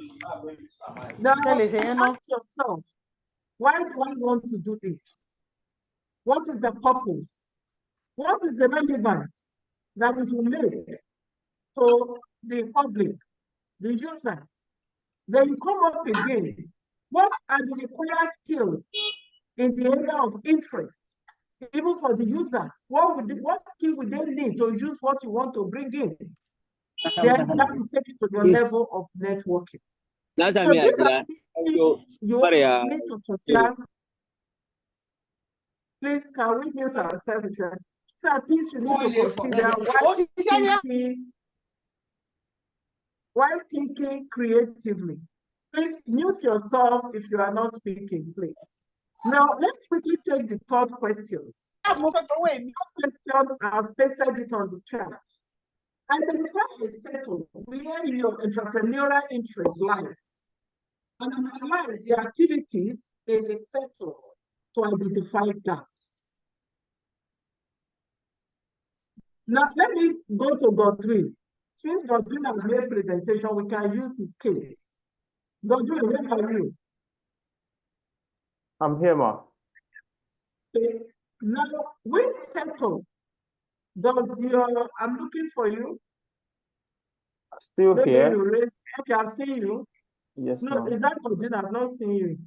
Now, ask yourself, why do I want to do this? What is the purpose? What is the relevance that it will make to the public, the users? Then you come up again. What are the required skills in the area of interest, even for the users? What skill would they need to use what you want to bring in? Then that will take it to your level of networking. So these are things you need to consider. Please, can we mute ourselves? These are things you need to consider while thinking creatively. Please mute yourself if you are not speaking, please. Now, let's quickly take the third questions. Question, I've pasted it on the chat. Identify a sector where your entrepreneurial interest lies and analyze the activities in the sector to identify gaps. Now, let me go to Godwin. Since Godwin has made a presentation, we can use his case. Godwin, where are you? I'm here, ma. Okay. Now, which sector does your, I'm looking for you. Still Maybe here. you raise, okay, I've seen you. Yes, no, is that Godwin? I've not seen you.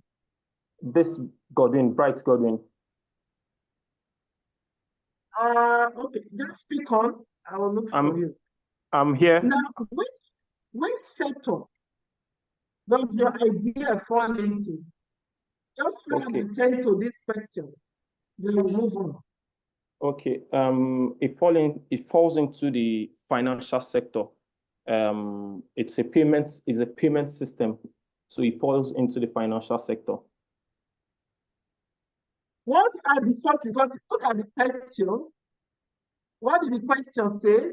This Godwin, Bright Godwin. Okay, just speak on. I will look for you. I'm here. Now, which sector does your idea fall into? Just try and attend to this question. Then we'll move on. Okay. It falls into the financial sector. It's a payment system. So it falls into the financial sector. What are the sorts? Because look at the question. What did the question say?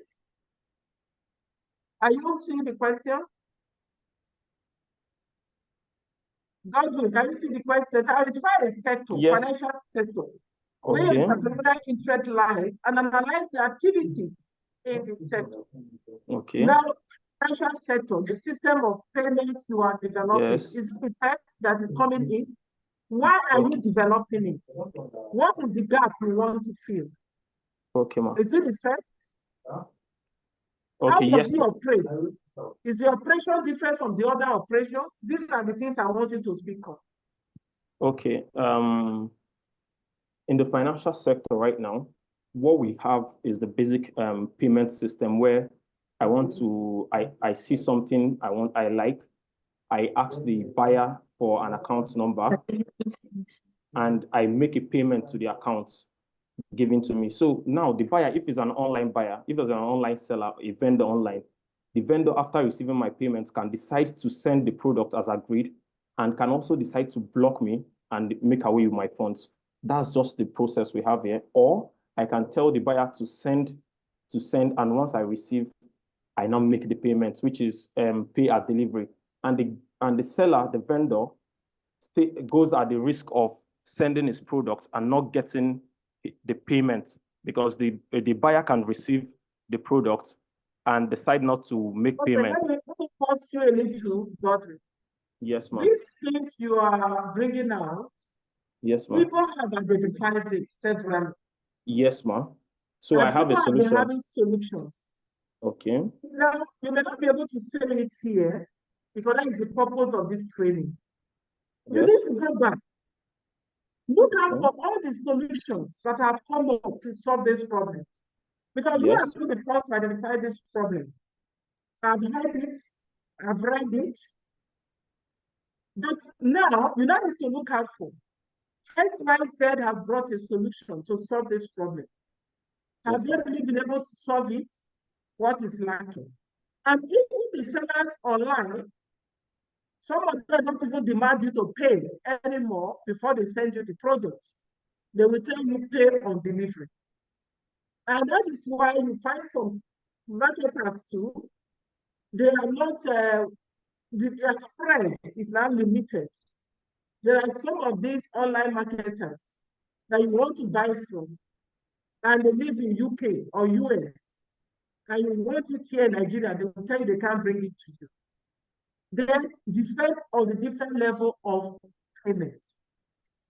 Are you seeing the question? Godwin, can you see the question? So identify a sector, yes. Financial sector, Okay. where entrepreneurial interest lies and analyze the activities in the sector. Okay. Now, financial sector, the system of payment you are developing, yes. Is the first that is coming in. Why are you developing it? What is the gap you want to fill? Okay, ma. Is it the first? Okay, how yes. does it operate? Is the operation different from the other operations? These are the things I want you to speak on. Okay. In the financial sector right now, what we have is the basic payment system where I see something I like. I ask the buyer for an account number and I make a payment to the account given to me. So now the buyer, if it's an online buyer, if it's an online seller, a vendor online, the vendor, after receiving my payments, can decide to send the product as agreed and can also decide to block me and make away with my funds. That's just the process we have here. Or I can tell the buyer to send, and once I receive, I now make the payments, which is pay at delivery. And the seller, the vendor, goes at the risk of sending his product and not getting the payment, because the buyer can receive the product and decide not to make payments. Let me pause you a little, Godwin. Yes, ma'am. These things you are bringing out, yes, ma'am. People have identified it several. Yes, ma'am. So I have a solution. People have having solutions. Okay. Now, you may not be able to say it here because that is the purpose of this training. You Yes. need to go back. Look out for all the solutions that have come up to solve this problem. Because you have been the first to identify this problem. I've heard it, I've read it, but now you now need to look out for. XYZ has brought a solution to solve this problem. Have they really been able to solve it? What is lacking? And even the sellers online, some of them don't even demand you to pay anymore before they send you the products. They will tell you pay on delivery. And that is why you find some marketers too, they are not, their spread is not limited. There are some of these online marketers that you want to buy from, and they live in UK or US, and you want it here in Nigeria, they will tell you they can't bring it to you. Then depend on the different level of payments.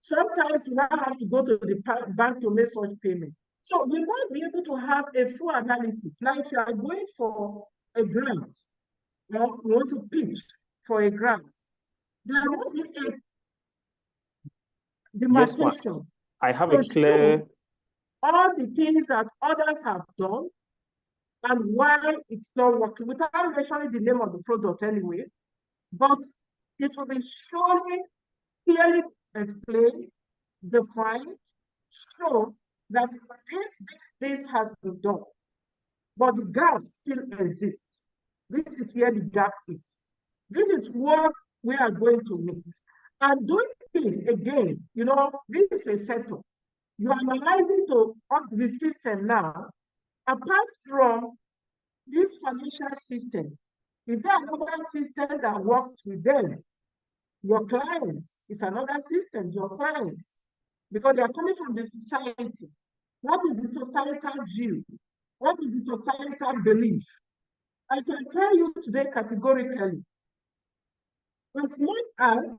Sometimes you now have to go to the bank to make such payment. So we must be able to have a full analysis. Now, if you are going for a grant, or you want to pitch for a grant, there must be a demarcation. Yes, I have a clear. All the things that others have done and why it's not working, without mentioning the name of the product anyway, but it will be surely clearly explained, defined, show that this has been done. But the gap still exists. This is where the gap is. This is what we are going to meet. And doing this again, you know, this is a setup. You are analyzing the system now. Apart from this financial system, is there another system that works with them? Your clients is another system, your clients, because they are coming from the society. What is the societal view? What is the societal belief? I can tell you today categorically, as much as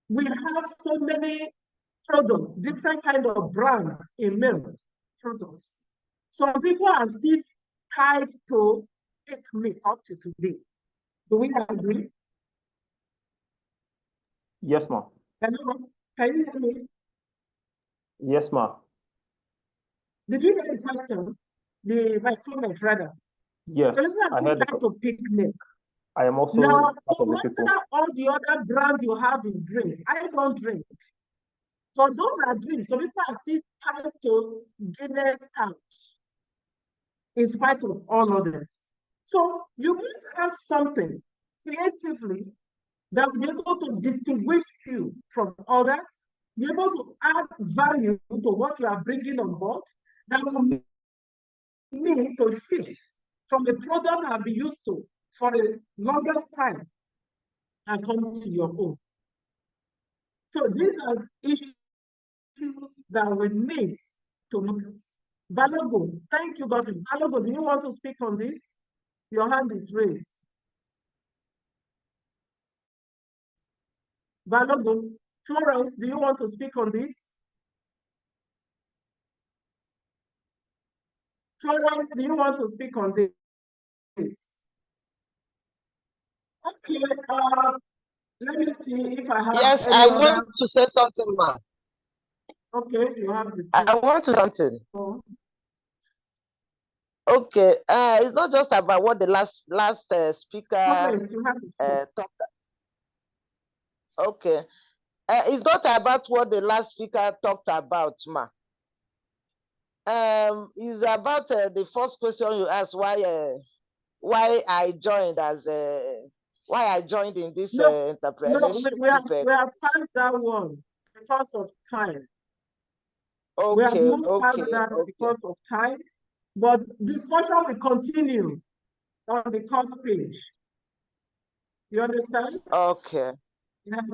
we have so many products, different kind of brands in milk products, some people are still tied to pig meat up to today. Do we agree? Yes, ma'am. Can you hear me? Yes, ma'am. Did you hear the question? My comment, rather. Yes, I heard it. To pig milk. I am also now, no matter all the other brands you have in drinks, I don't drink. So those are drinks. So people are still tied to Guinness out, in spite of all others. So you must have something creatively that will be able to distinguish you from others, be able to add value to what you are bringing on board, that will mean to shift from the product I've been used to for a longer time and come to your own. So these are issues that we need to look at. Balogun, thank you, Dr. Balogun, do you want to speak on this? Your hand is raised. Balogun, Florence, do you want to speak on this? Florence, do you want to speak on this? Okay, let me see if I have. Yes, I want to say something, ma. Okay, you have this. I want to say something. Okay, it's not just about what the last speaker talked. Okay, it's not about what the last speaker talked about, ma. It's about the first question you asked, why why I joined in this entrepreneurship. We have passed that one because of time. Okay, we have moved past that because of time, but discussion will continue on the course page. You understand? Okay.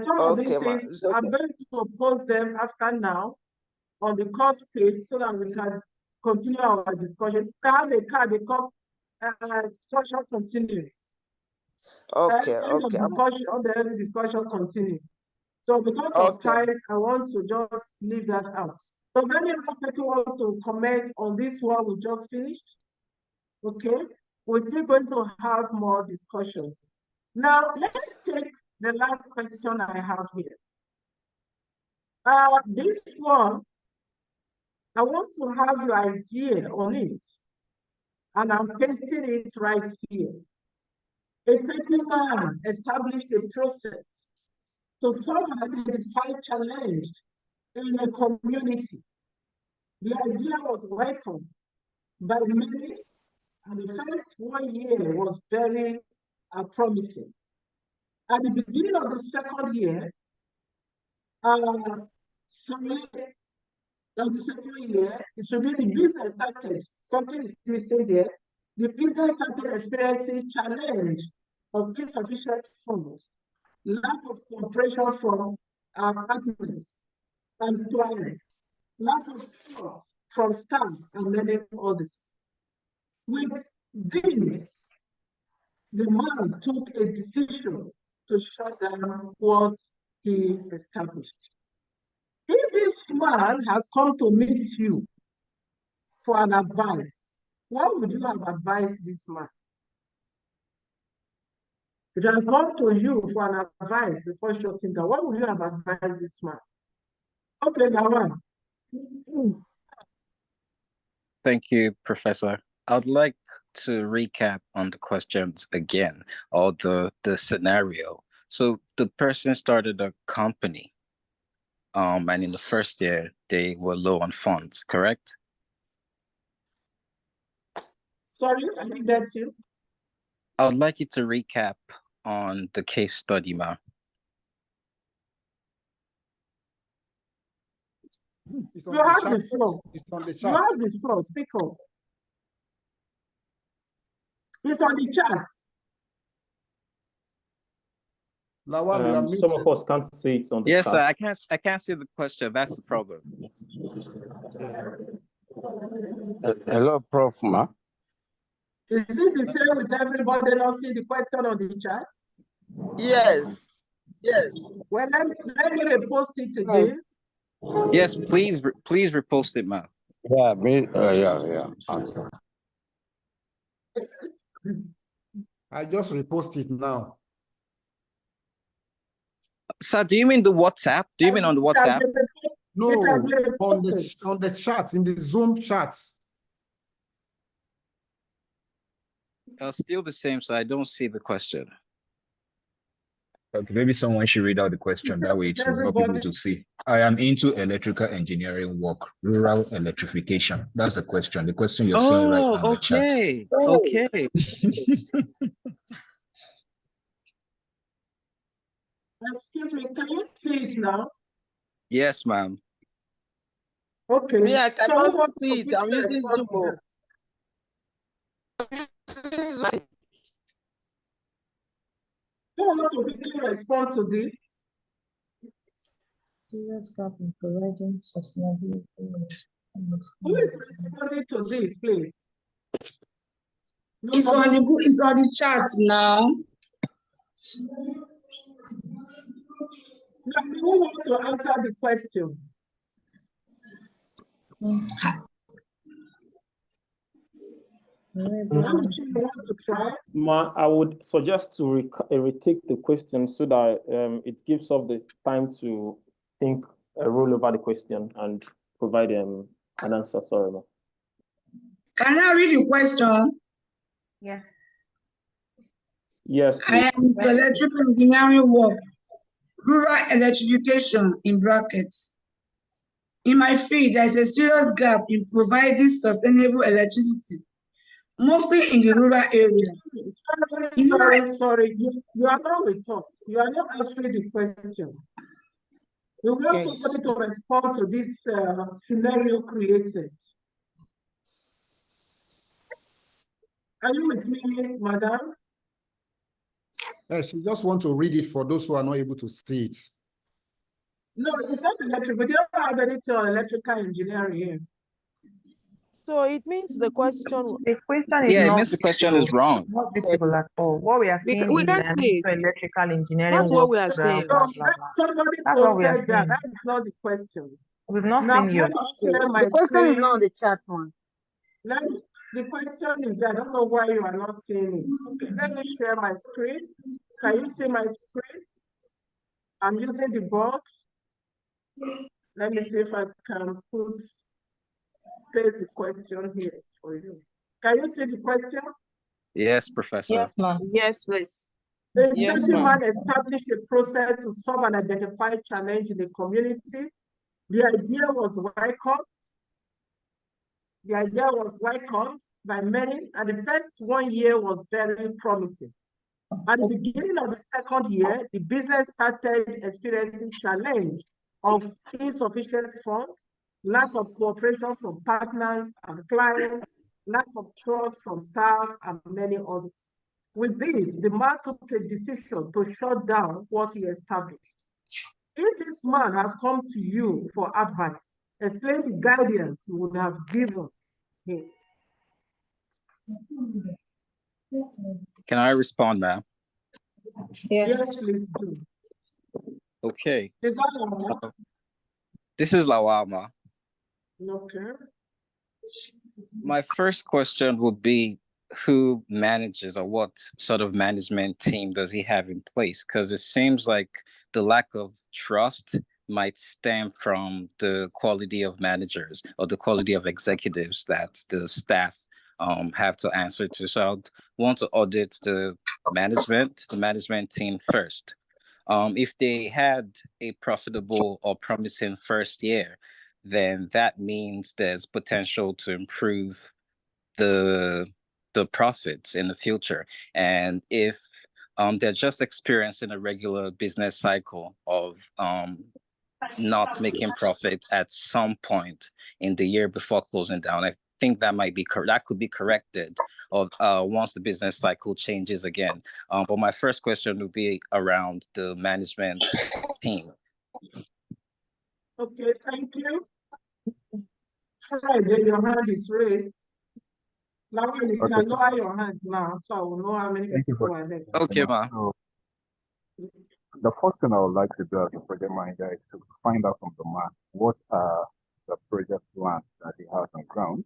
Some of these things, I'm going to post them after now on the course page so that we can continue our discussion. If I have a card, the discussion continues. Okay, the discussion continues. So because of time, I want to just leave that out. So if any other people want to comment on this one we just finished, okay, we're still going to have more discussions. Now, let's take the last question I have here. This one, I want to have your idea on it, and I'm pasting it right here. A certain man established a process to solve an identified challenge in a community. The idea was welcomed by many, and the first 1 year was very promising. At the beginning of the second year, the business started, something is missing there. The business started experiencing challenge of insufficient funds, lack of cooperation from our partners and clients, lack of trust from staff and many others. With this, the man took a decision to shut down what he established. If this man has come to meet you for an advice, what would you have advised this man? If he has come to you for an advice before shutting down, what would you have advised this man? Okay, now one. Thank you, Professor. I'd like to recap on the questions again, or the scenario. So the person started a company, and in the first year, they were low on funds, correct? Sorry, I didn't get you. I would like you to recap on the case study, ma'am. You have the floor. You have the floor. Speak up. It's on the chat. Some of us can't see it on the chat. Yes, sir, I can't see the question. That's the problem. Hello, Prof. Ma. Is it the same with everybody not see the question on the chat? Yes. Yes. Well, let me repost it again. Yes, please repost it, ma'am. Yeah, yeah. I just repost it now. Sir, do you mean the WhatsApp? Do you mean on the WhatsApp? No, on the chat, in the Zoom chats. Still the same, so I don't see the question. Okay, maybe someone should read out the question. That way it will help people to see. I am into electrical engineering work, rural electrification. That's the question. The question you're seeing right now in the chat. Okay. Excuse me, can you see it now? Yes, ma'am. Okay. Me, I cannot see it. I'm using Zoom. Who wants to quickly respond to this? Serious gap in providing sustainability. Who is responding to this, please? It's on the chat now. Now, who wants to answer the question? I would suggest to retake the question so that it gives us the time to think, roll over the question and provide an answer. Sorry, ma. Can I read the question? Yes. Yes, please. I am into electrical engineering work, rural electrification in brackets. In my field, there is a serious gap in providing sustainable electricity mostly in the rural area. Sorry. You are not with us. You are not answering the question. We want somebody to respond to this scenario created. Are you with me, madam? Yes, she just want to read it for those who are not able to see it. No, it's not electric. We don't have anything on electrical engineering here. So it means the question. The question is Yeah, it not means the question is wrong. not visible at all. What we are saying We is can't say it. electrical engineering. That's what we are blah, saying. blah, blah, blah. Somebody That's what we are posted that. saying. That is not the question. We've not Now, seen your. let me share my The question screen. is not on the chat, one. The question is, I don't know why you are not seeing it. Okay, let me share my screen. Can you see my screen? I'm using the board. Let me see if I can paste the question here for you. Can you see the question? Yes, Professor. Yes, ma'am. Yes, please. A Yes, certain ma'am. man established a process to solve an identified challenge in the community. The idea was welcomed. The idea was welcomed by many, and the first 1 year was very promising. At the beginning of the second year, the business started experiencing challenge of insufficient funds, lack of cooperation from partners and clients, lack of trust from staff, and many others. With this, the man took a decision to shut down what he established. If this man has come to you for advice, explain the guidance you would have given him. Can I respond now? Yes, please do. Okay. Is that all right? This is Lawama. Okay. My first question would be, who manages, or what sort of management team does he have in place? Because it seems like the lack of trust might stem from the quality of managers or the quality of executives that the staff have to answer to. So I'd want to audit the management team first. If they had a profitable or promising first year, then that means there's potential to improve the profits in the future. And if they're just experiencing a regular business cycle of not making profit at some point in the year before closing down, I think that might be that could be corrected of once the business cycle changes again. But my first question would be around the management team. Okay, thank you. Friday, your hand is raised. Now you can lower your hand now, so I will know how many people are there. Okay, ma. So, the first thing I would like to do as a project manager is to find out from the man what are the project plans that he has on ground.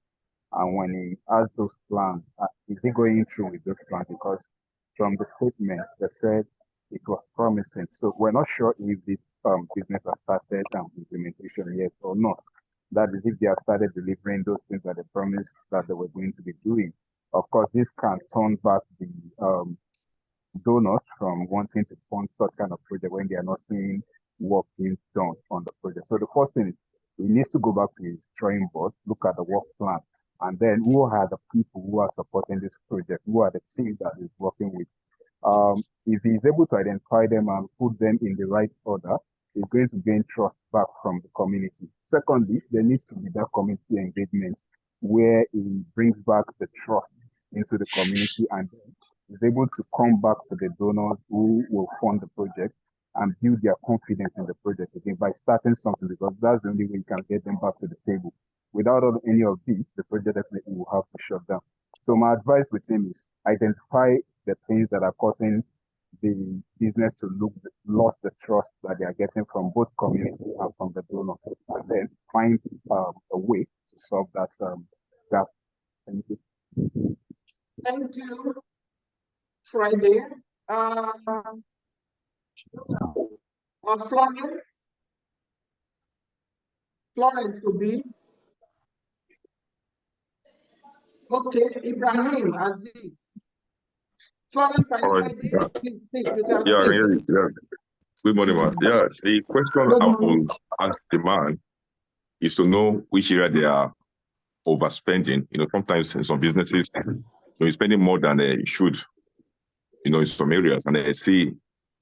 And when he has those plans, is he going through with those plans? Because from the statement, they said it was promising. So we're not sure if this business has started implementation yet or not. That is, if they have started delivering those things that they promised that they were going to be doing. Of course, this can turn back the donors from wanting to fund such kind of project when they are not seeing work being done on the project. So the first thing is he needs to go back to his drawing board, look at the work plan, and then who are the people who are supporting this project, who are the teams that he's working with. If he's able to identify them and put them in the right order, he's going to gain trust back from the community. Secondly, there needs to be that community engagement where he brings back the trust into the community and is able to come back to the donors who will fund the project and build their confidence in the project again by starting something, because that's the only way you can get them back to the table. Without any of these, the project definitely will have to shut down. So my advice with him is identify the things that are causing the business to lost the trust that they are getting from both community and from the donor, and then find a way to solve that gap. Thank you. Thank you. Friday. Florence will be. Okay, Ibrahim Aziz. Florence, are you ready? Please speak. You can speak. Yeah. Good morning, man. Yeah, the question I will ask the man is to know which area they are overspending. You know, sometimes in some businesses, you're spending more than you should, in some areas, and I see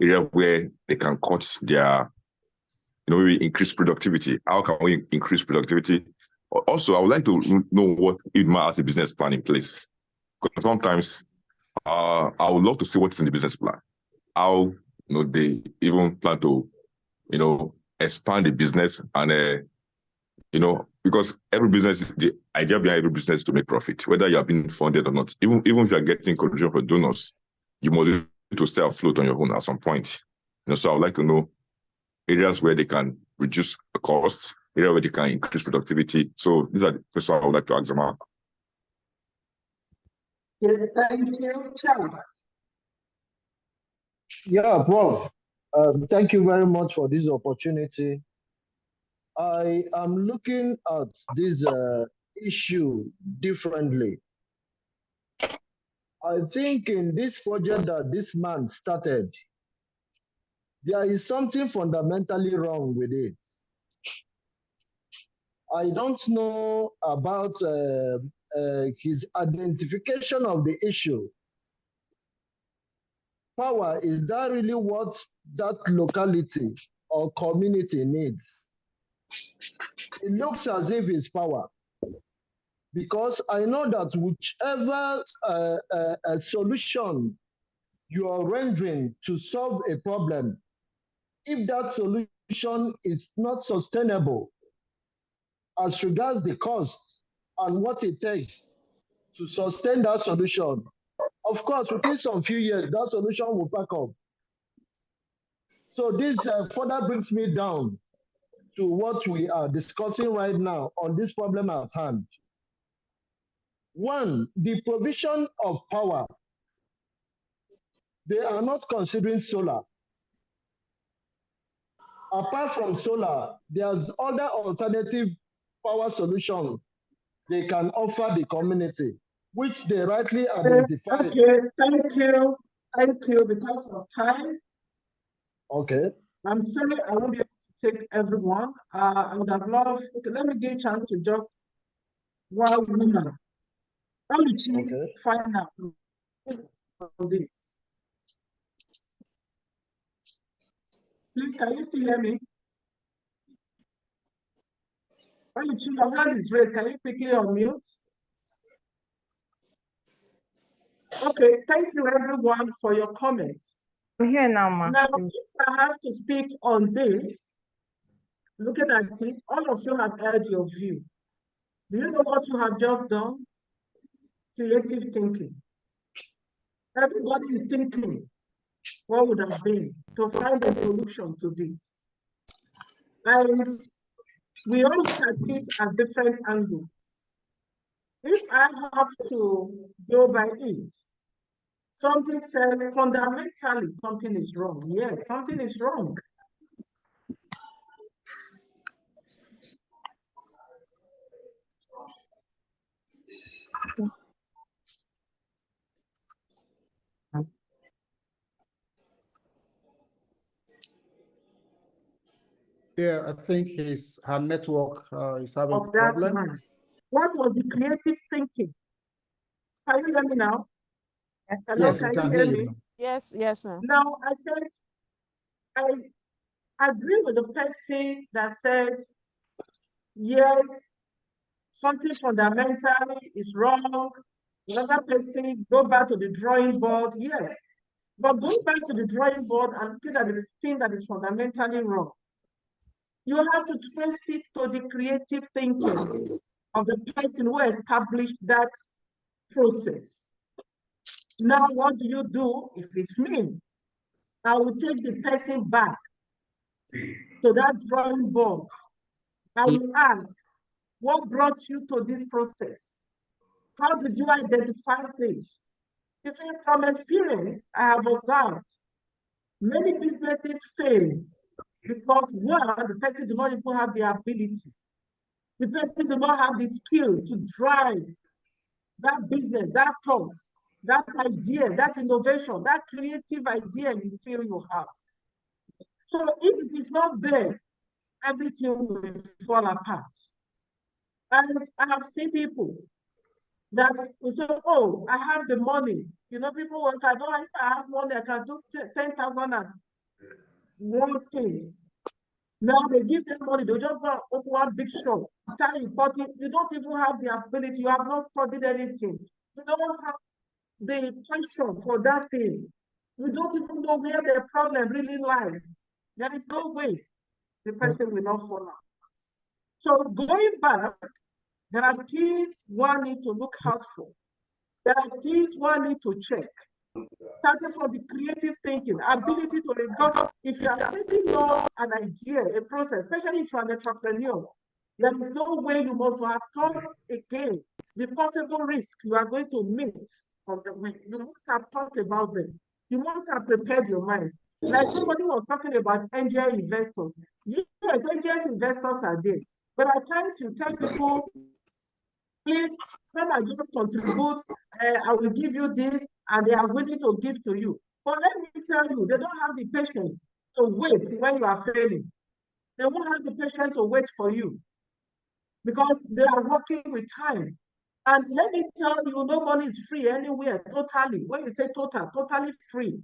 areas where they can cut their, maybe increase productivity. How can we increase productivity? Also, I would like to know what IDMA has a business plan in place. Because sometimes I would love to see what's in the business plan. How they even plan to expand the business, and because every business, the idea behind every business is to make profit, whether you are being funded or not. Even if you are getting contribution from donors, you must be able to stay afloat on your own at some point. So I would like to know areas where they can reduce the costs, areas where they can increase productivity. So these are the questions I would like to ask them. Thank you, Charles. Yeah, Prof. Thank you very much for this opportunity. I am looking at this issue differently. I think in this project that this man started, there is something fundamentally wrong with it. I don't know about his identification of the issue. Power, is that really what that locality or community needs? It looks as if it's power. Because I know that whichever solution you are rendering to solve a problem, if that solution is not sustainable as regards the cost and what it takes to sustain that solution, of course, within some few years, that solution will pack up. So this further brings me down to what we are discussing right now on this problem at hand. One, the provision of power. They are not considering solar. Apart from solar, there's other alternative power solutions they can offer the community, which they rightly identify. Okay, thank you. Thank you. Because of time. Okay. I'm sorry I won't be able to take everyone. I would have loved, okay, let me give a chance to just one woman. How did she find out on this? Please, can you still hear me? Oluchi, your hand is raised. Can you quickly unmute? Okay, thank you everyone for your comments. I'm here now, ma. Now, if I have to speak on this, looking at it, all of you have heard your view. Do you know what you have just done? Creative thinking. Everybody is thinking what would have been to find a solution to this. And we all look at it at different angles. If I have to go by it, something said fundamentally something is wrong. Yes, something is wrong. Yeah, I think her network is having a problem. Man. What was the creative thinking? Can you hear me now? Yes, hello, yes, can we can you hear hear me? you. Yes, yes, ma'am. Now, I said, I agree with the person that said, yes, something fundamentally is wrong. Another person, go back to the drawing board. Yes, but going back to the drawing board and looking at the thing that is fundamentally wrong, you have to trace it to the creative thinking of the person who established that process. Now, what do you do if it's me? I will take the person back to that drawing board. I will ask, what brought you to this process? How did you identify this? You see, from experience, I have observed many businesses fail because one, the person does not even have the ability. The person does not have the skill to drive that business, that thought, that idea, that innovation, that creative idea you feel you have. So if it is not there, everything will fall apart. And I have seen people that we say, oh, I have the money. You know, people work, I don't if I have money, I can do 10,000 and one things. Now they give them money, they just go open one big shop, start importing. You don't even have the ability, you have not studied anything. You don't have the passion for that thing. You don't even know where the problem really lies. There is no way the person will not follow. So going back, there are things one need to look out for. There are things one need to check. Starting from the creative thinking, ability to because if you are taking on an idea, a process, especially if you're an entrepreneur, there is no way you must have thought again the possible risks you are going to meet on the way. You must have thought about them. You must have prepared your mind. Like somebody was talking about angel investors. Yes, angel investors are there. But at times you tell people, please come and just contribute, I will give you this, and they are willing to give to you. But let me tell you, they don't have the patience to wait when you are failing. They won't have the patience to wait for you because they are working with time. And let me tell you, no money is free anywhere, totally. When you say total, totally free.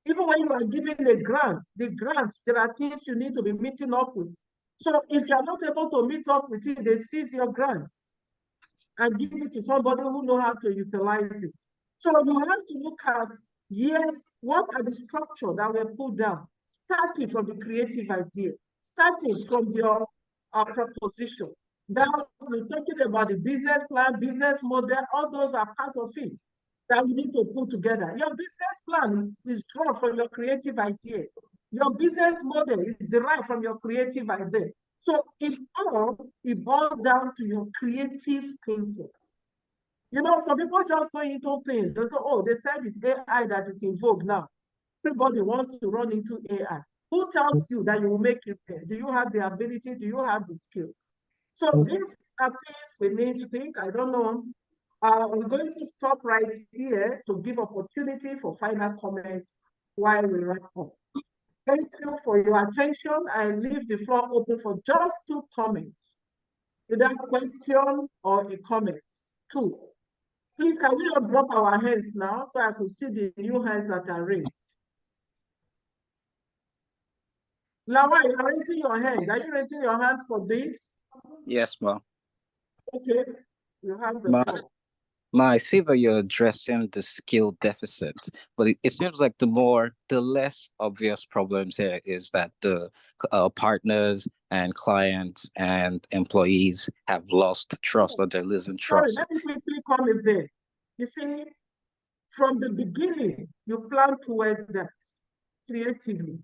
Even when you are giving the grants, there are things you need to be meeting up with. So if you are not able to meet up with it, they seize your grants and give it to somebody who knows how to utilize it. So you have to look at, yes, what are the structures that were put down, starting from the creative idea, starting from your proposition. Now we're talking about the business plan, business model, all those are part of it that you need to put together. Your business plan is drawn from your creative idea. Your business model is derived from your creative idea. So it boils down to your creative thinking. You know, some people just go into things. They say, oh, they said it's AI that is in vogue now. Everybody wants to run into AI. Who tells you that you will make it there? Do you have the ability? Do you have the skills? So these are things we need to think. I don't know. I'm going to stop right here to give opportunity for final comments while we wrap up. Thank you for your attention. I leave the floor open for just 2 comments. Either question or a comment. 2. Please, can we all drop our hands now so I can see the new hands that are raised? Lawa, you are raising your hand. Are you raising your hand for this? Yes, ma'am. Okay, you have the floor. I see that you're addressing the skill deficit, but it seems like the less obvious problems here is that the partners and clients and employees have lost trust or they're losing trust. Sorry, let me quickly comment there. You see, from the beginning, you plan towards that creatively.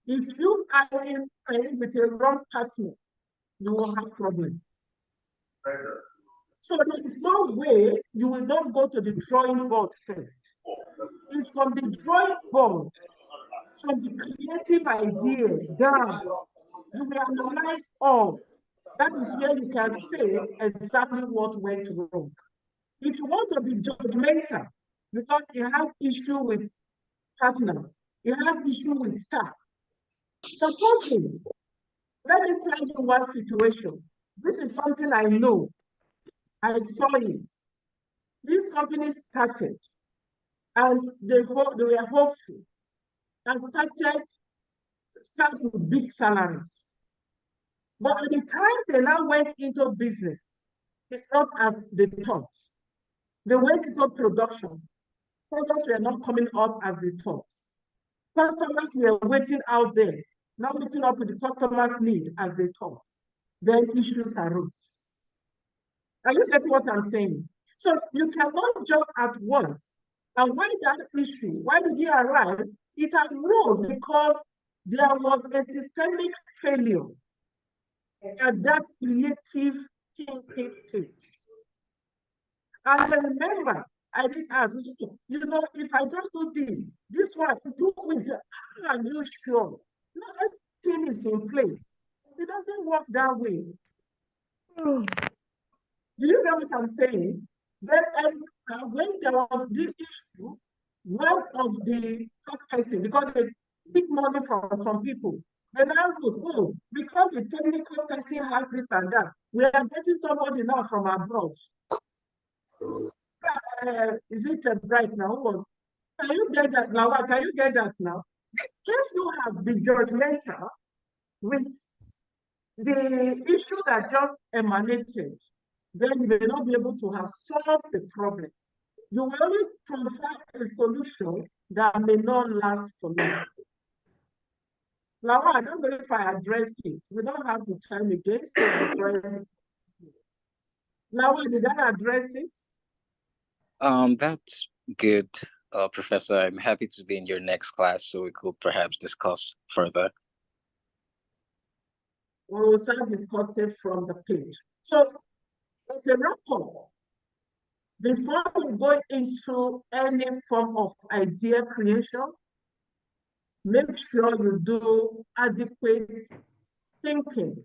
If you are in with a wrong partner, you will have problems. So there is no way you will not go to the drawing board first. It's from the drawing board, from the creative idea down, you will analyze all. That is where you can say exactly what went wrong. If you want to be judgmental, because it has issue with partners, it has issue with staff. Supposing, let me tell you one situation. This is something I know. I saw it. These companies started and they were hopeful and started with big salaries. But at the time they now went into business, it's not as they thought. They went into production. Products were not coming up as they thought. Customers were waiting out there, not meeting up with the customer's need as they thought. Then issues arose. Are you getting what I'm saying? So you cannot just at once. And when that issue, why did it arise? It arose because there was a systemic failure at that creative thinking stage. I remember I did ask, you know, if I don't do this one, 2 weeks, how are you sure? Not everything is in place. It doesn't work that way. Do you know what I'm saying? Then when there was this issue, one of the top person, because they take money from some people, they now put, oh, because the technical person has this and that, we are getting somebody now from abroad. is it bright now? Can you get that now? Can you get that now? If you have been judgmental with the issue that just emanated, then you may not be able to have solved the problem. You will only provide a solution that may not last for long. Now, I don't know if I addressed it. We don't have the time again, so now, did I address it? That's good, Professor. I'm happy to be in your next class so we could perhaps discuss further. We will start discussing from the page. So, as a wrap-up, before we go into any form of idea creation, make sure you do adequate thinking.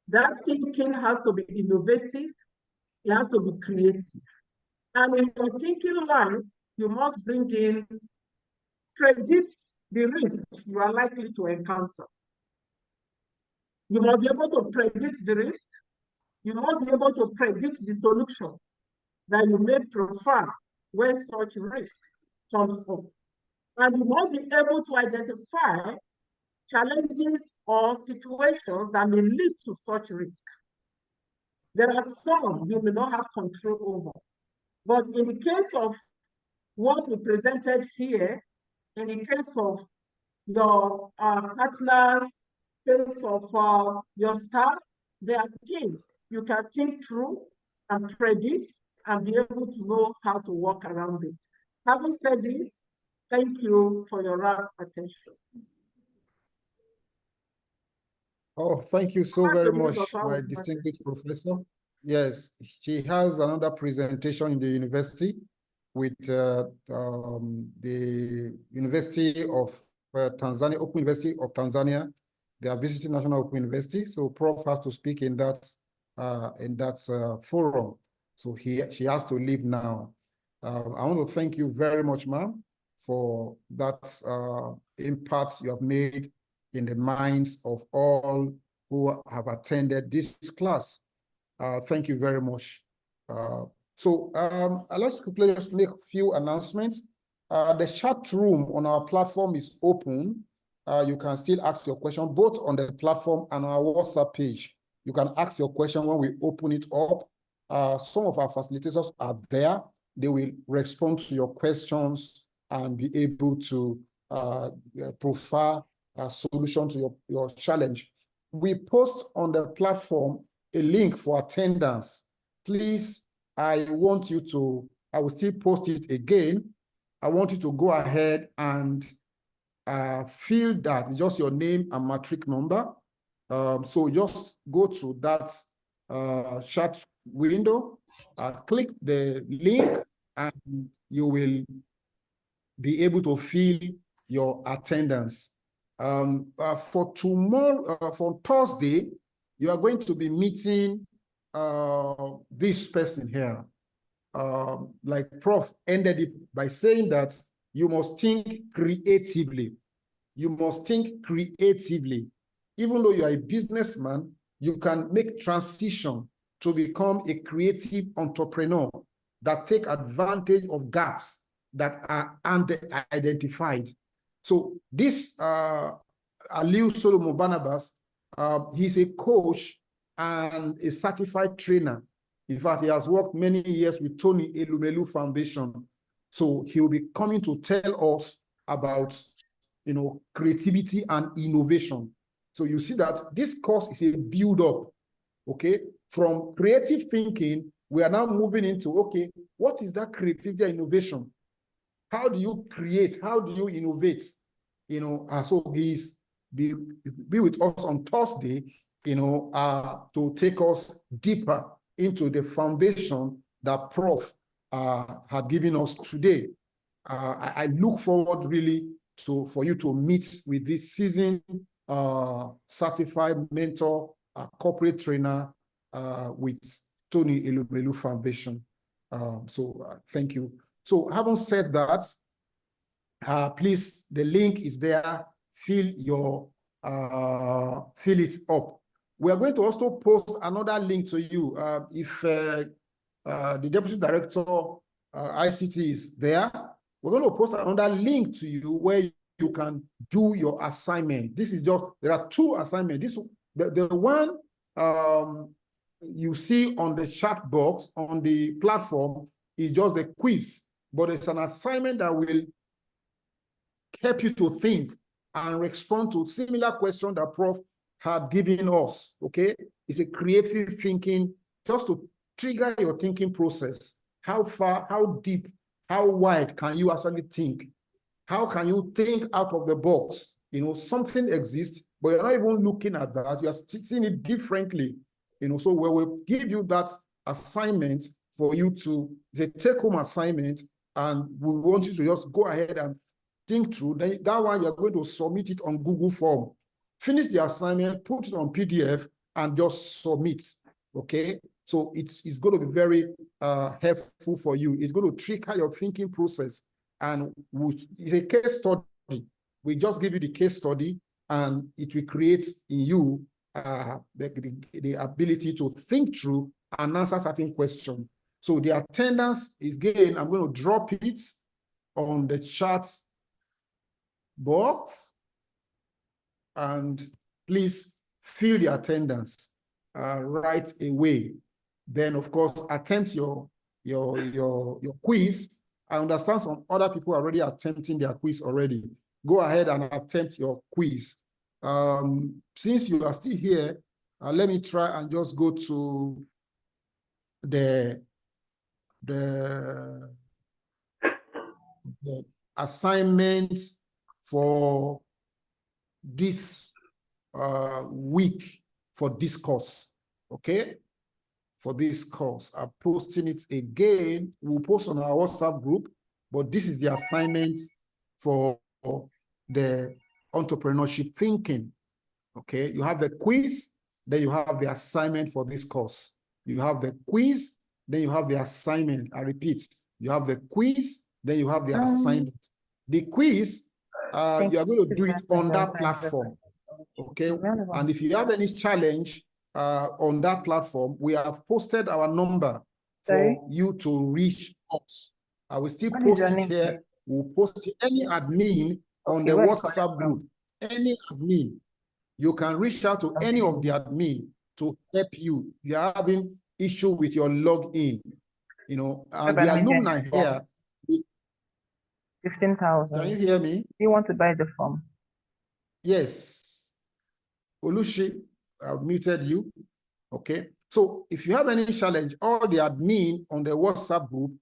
That thinking has to be innovative, it has to be creative. And in your thinking line, you must bring in, predict the risk you are likely to encounter. You must be able to predict the risk. You must be able to predict the solution that you may prefer when such risk comes up. And you must be able to identify challenges or situations that may lead to such risk. There are some you may not have control over. But in the case of what we presented here, in the case of your partners, case of your staff, there are things you can think through and predict and be able to know how to work around it. Having said this, thank you for your rapt attention. Oh, thank you so very much, my distinguished professor. Yes, she has another presentation in the university with the University of Tanzania, Open University of Tanzania. They are visiting National Open University, so Prof has to speak in that forum. So she has to leave now. I want to thank you very much, ma'am, for that impact you have made in the minds of all who have attended this class. Thank you very much. So I'd like to quickly just make a few announcements. The chat room on our platform is open. You can still ask your question both on the platform and on our WhatsApp page. You can ask your question when we open it up. Some of our facilitators are there. They will respond to your questions and be able to provide a solution to your challenge. We post on the platform a link for attendance. Please, I want you to, I will still post it again. I want you to go ahead and fill that, just your name and matric number. So just go to that chat window, click the link, and you will be able to fill your attendance. For tomorrow, for Thursday, you are going to be meeting this person here. Like Prof ended it by saying that you must think creatively. You must think creatively. Even though you are a businessman, you can make transition to become a creative entrepreneur that take advantage of gaps that are unidentified. So this Aliu Solomon Barnabas, he's a coach and a certified trainer. In fact, he has worked many years with Tony Elumelu Foundation. So he'll be coming to tell us about, creativity and innovation. So you see that this course is a build-up, okay? From creative thinking, we are now moving into, okay, what is that creativity and innovation? How do you create? How do you innovate? So he's be with us on Thursday, to take us deeper into the foundation that Prof had given us today. I look forward really for you to meet with this seasoned certified mentor, corporate trainer with Tony Elumelu Foundation. Thank you. So having said that, please, the link is there. Fill it up. We are going to also post another link to you. If the Deputy Director ICT is there. We're going to post another link to you where you can do your assignment. This is just, there are 2 assignments. The one you see on the chat box on the platform is just a quiz, but it's an assignment that will help you to think and respond to similar questions that Prof had given us, okay? It's a creative thinking, just to trigger your thinking process. How far, how deep, how wide can you actually think? How can you think out of the box? You know, something exists, but you're not even looking at that. You are seeing it differently. You know, so we will give you that assignment for you to, it's a take-home assignment, and we want you to just go ahead and think through. Then that one, you're going to submit it on Google Form. Finish the assignment, put it on PDF, and just submit, okay? So it's going to be very helpful for you. It's going to trigger your thinking process, and it's a case study. We just give you the case study, and it will create in you the ability to think through and answer certain questions. So the attendance is, again, I'm going to drop it on the chat box, and please fill the attendance right away. Then, of course, attempt your quiz. I understand some other people are already attempting their quiz already. Go ahead and attempt your quiz. Since you are still here, let me try and just go to the assignment for this week for this course, okay? For this course, I'm posting it again. We'll post on our WhatsApp group, but this is the assignment for the entrepreneurship thinking, okay? You have the quiz, then you have the assignment for this course. You have the quiz, then you have the assignment. I repeat, you have the quiz, then you have the assignment. The quiz, you are going to do it on that platform, okay? And if you have any challenge on that platform, we have posted our number for you to reach us. I will still post it here. We'll post it. Any admin on the WhatsApp group, any admin, you can reach out to any of the admin to help you. You are having issue with your login, you know, and the alumni here. 15,000. Can you hear me? You want to buy the form? Yes. Olushi, I've muted you. Okay. So if you have any challenge, all the admin on the WhatsApp group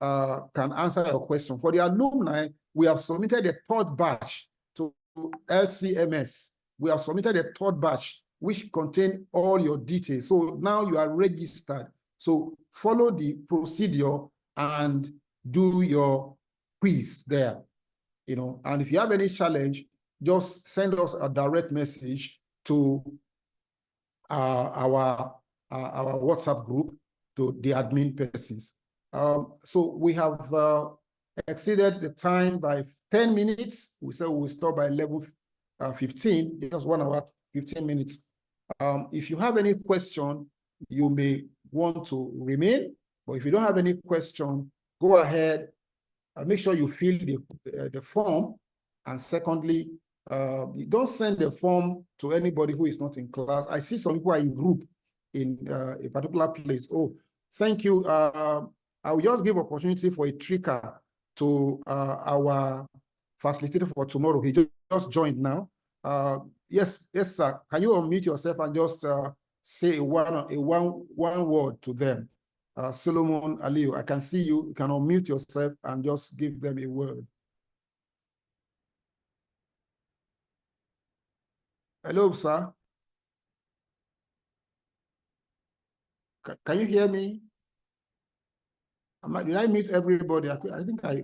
can answer your question. For the alumni, we have submitted the 3rd batch to LCMS. We have submitted the 3rd batch, which contain all your details. So now you are registered. So follow the procedure and do your quiz there, you know. And if you have any challenge, just send us a direct message to our WhatsApp group, to the admin persons. So we have exceeded the time by 10 minutes. We said we'll stop by 11:15, just 1 hour, 15 minutes. If you have any question, you may want to remain, but if you don't have any question, go ahead. Make sure you fill the form. And secondly, don't send the form to anybody who is not in class. I see some people are in group in a particular place. Oh, thank you. I will just give opportunity for a trigger to our facilitator for tomorrow. He just joined now. Yes, sir. Can you unmute yourself and just say one word to them? Solomon Aliu, I can see you. You can unmute yourself and just give them a word. Hello, sir. Can you hear me? Did I mute everybody? I think I...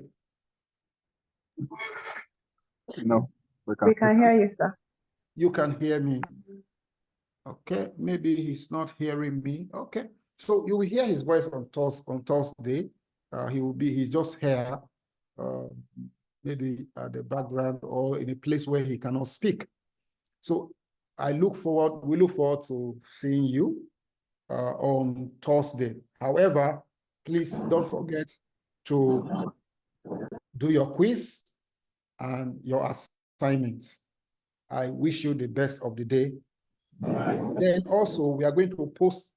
No, we can hear you, sir. You can hear me. Okay, maybe he's not hearing me. Okay, so you will hear his voice on Thursday. He's just here, maybe at the background or in a place where he cannot speak. So we look forward to seeing you on Thursday. However, please don't forget to do your quiz and your assignments. I wish you the best of the day. Then also we are going to post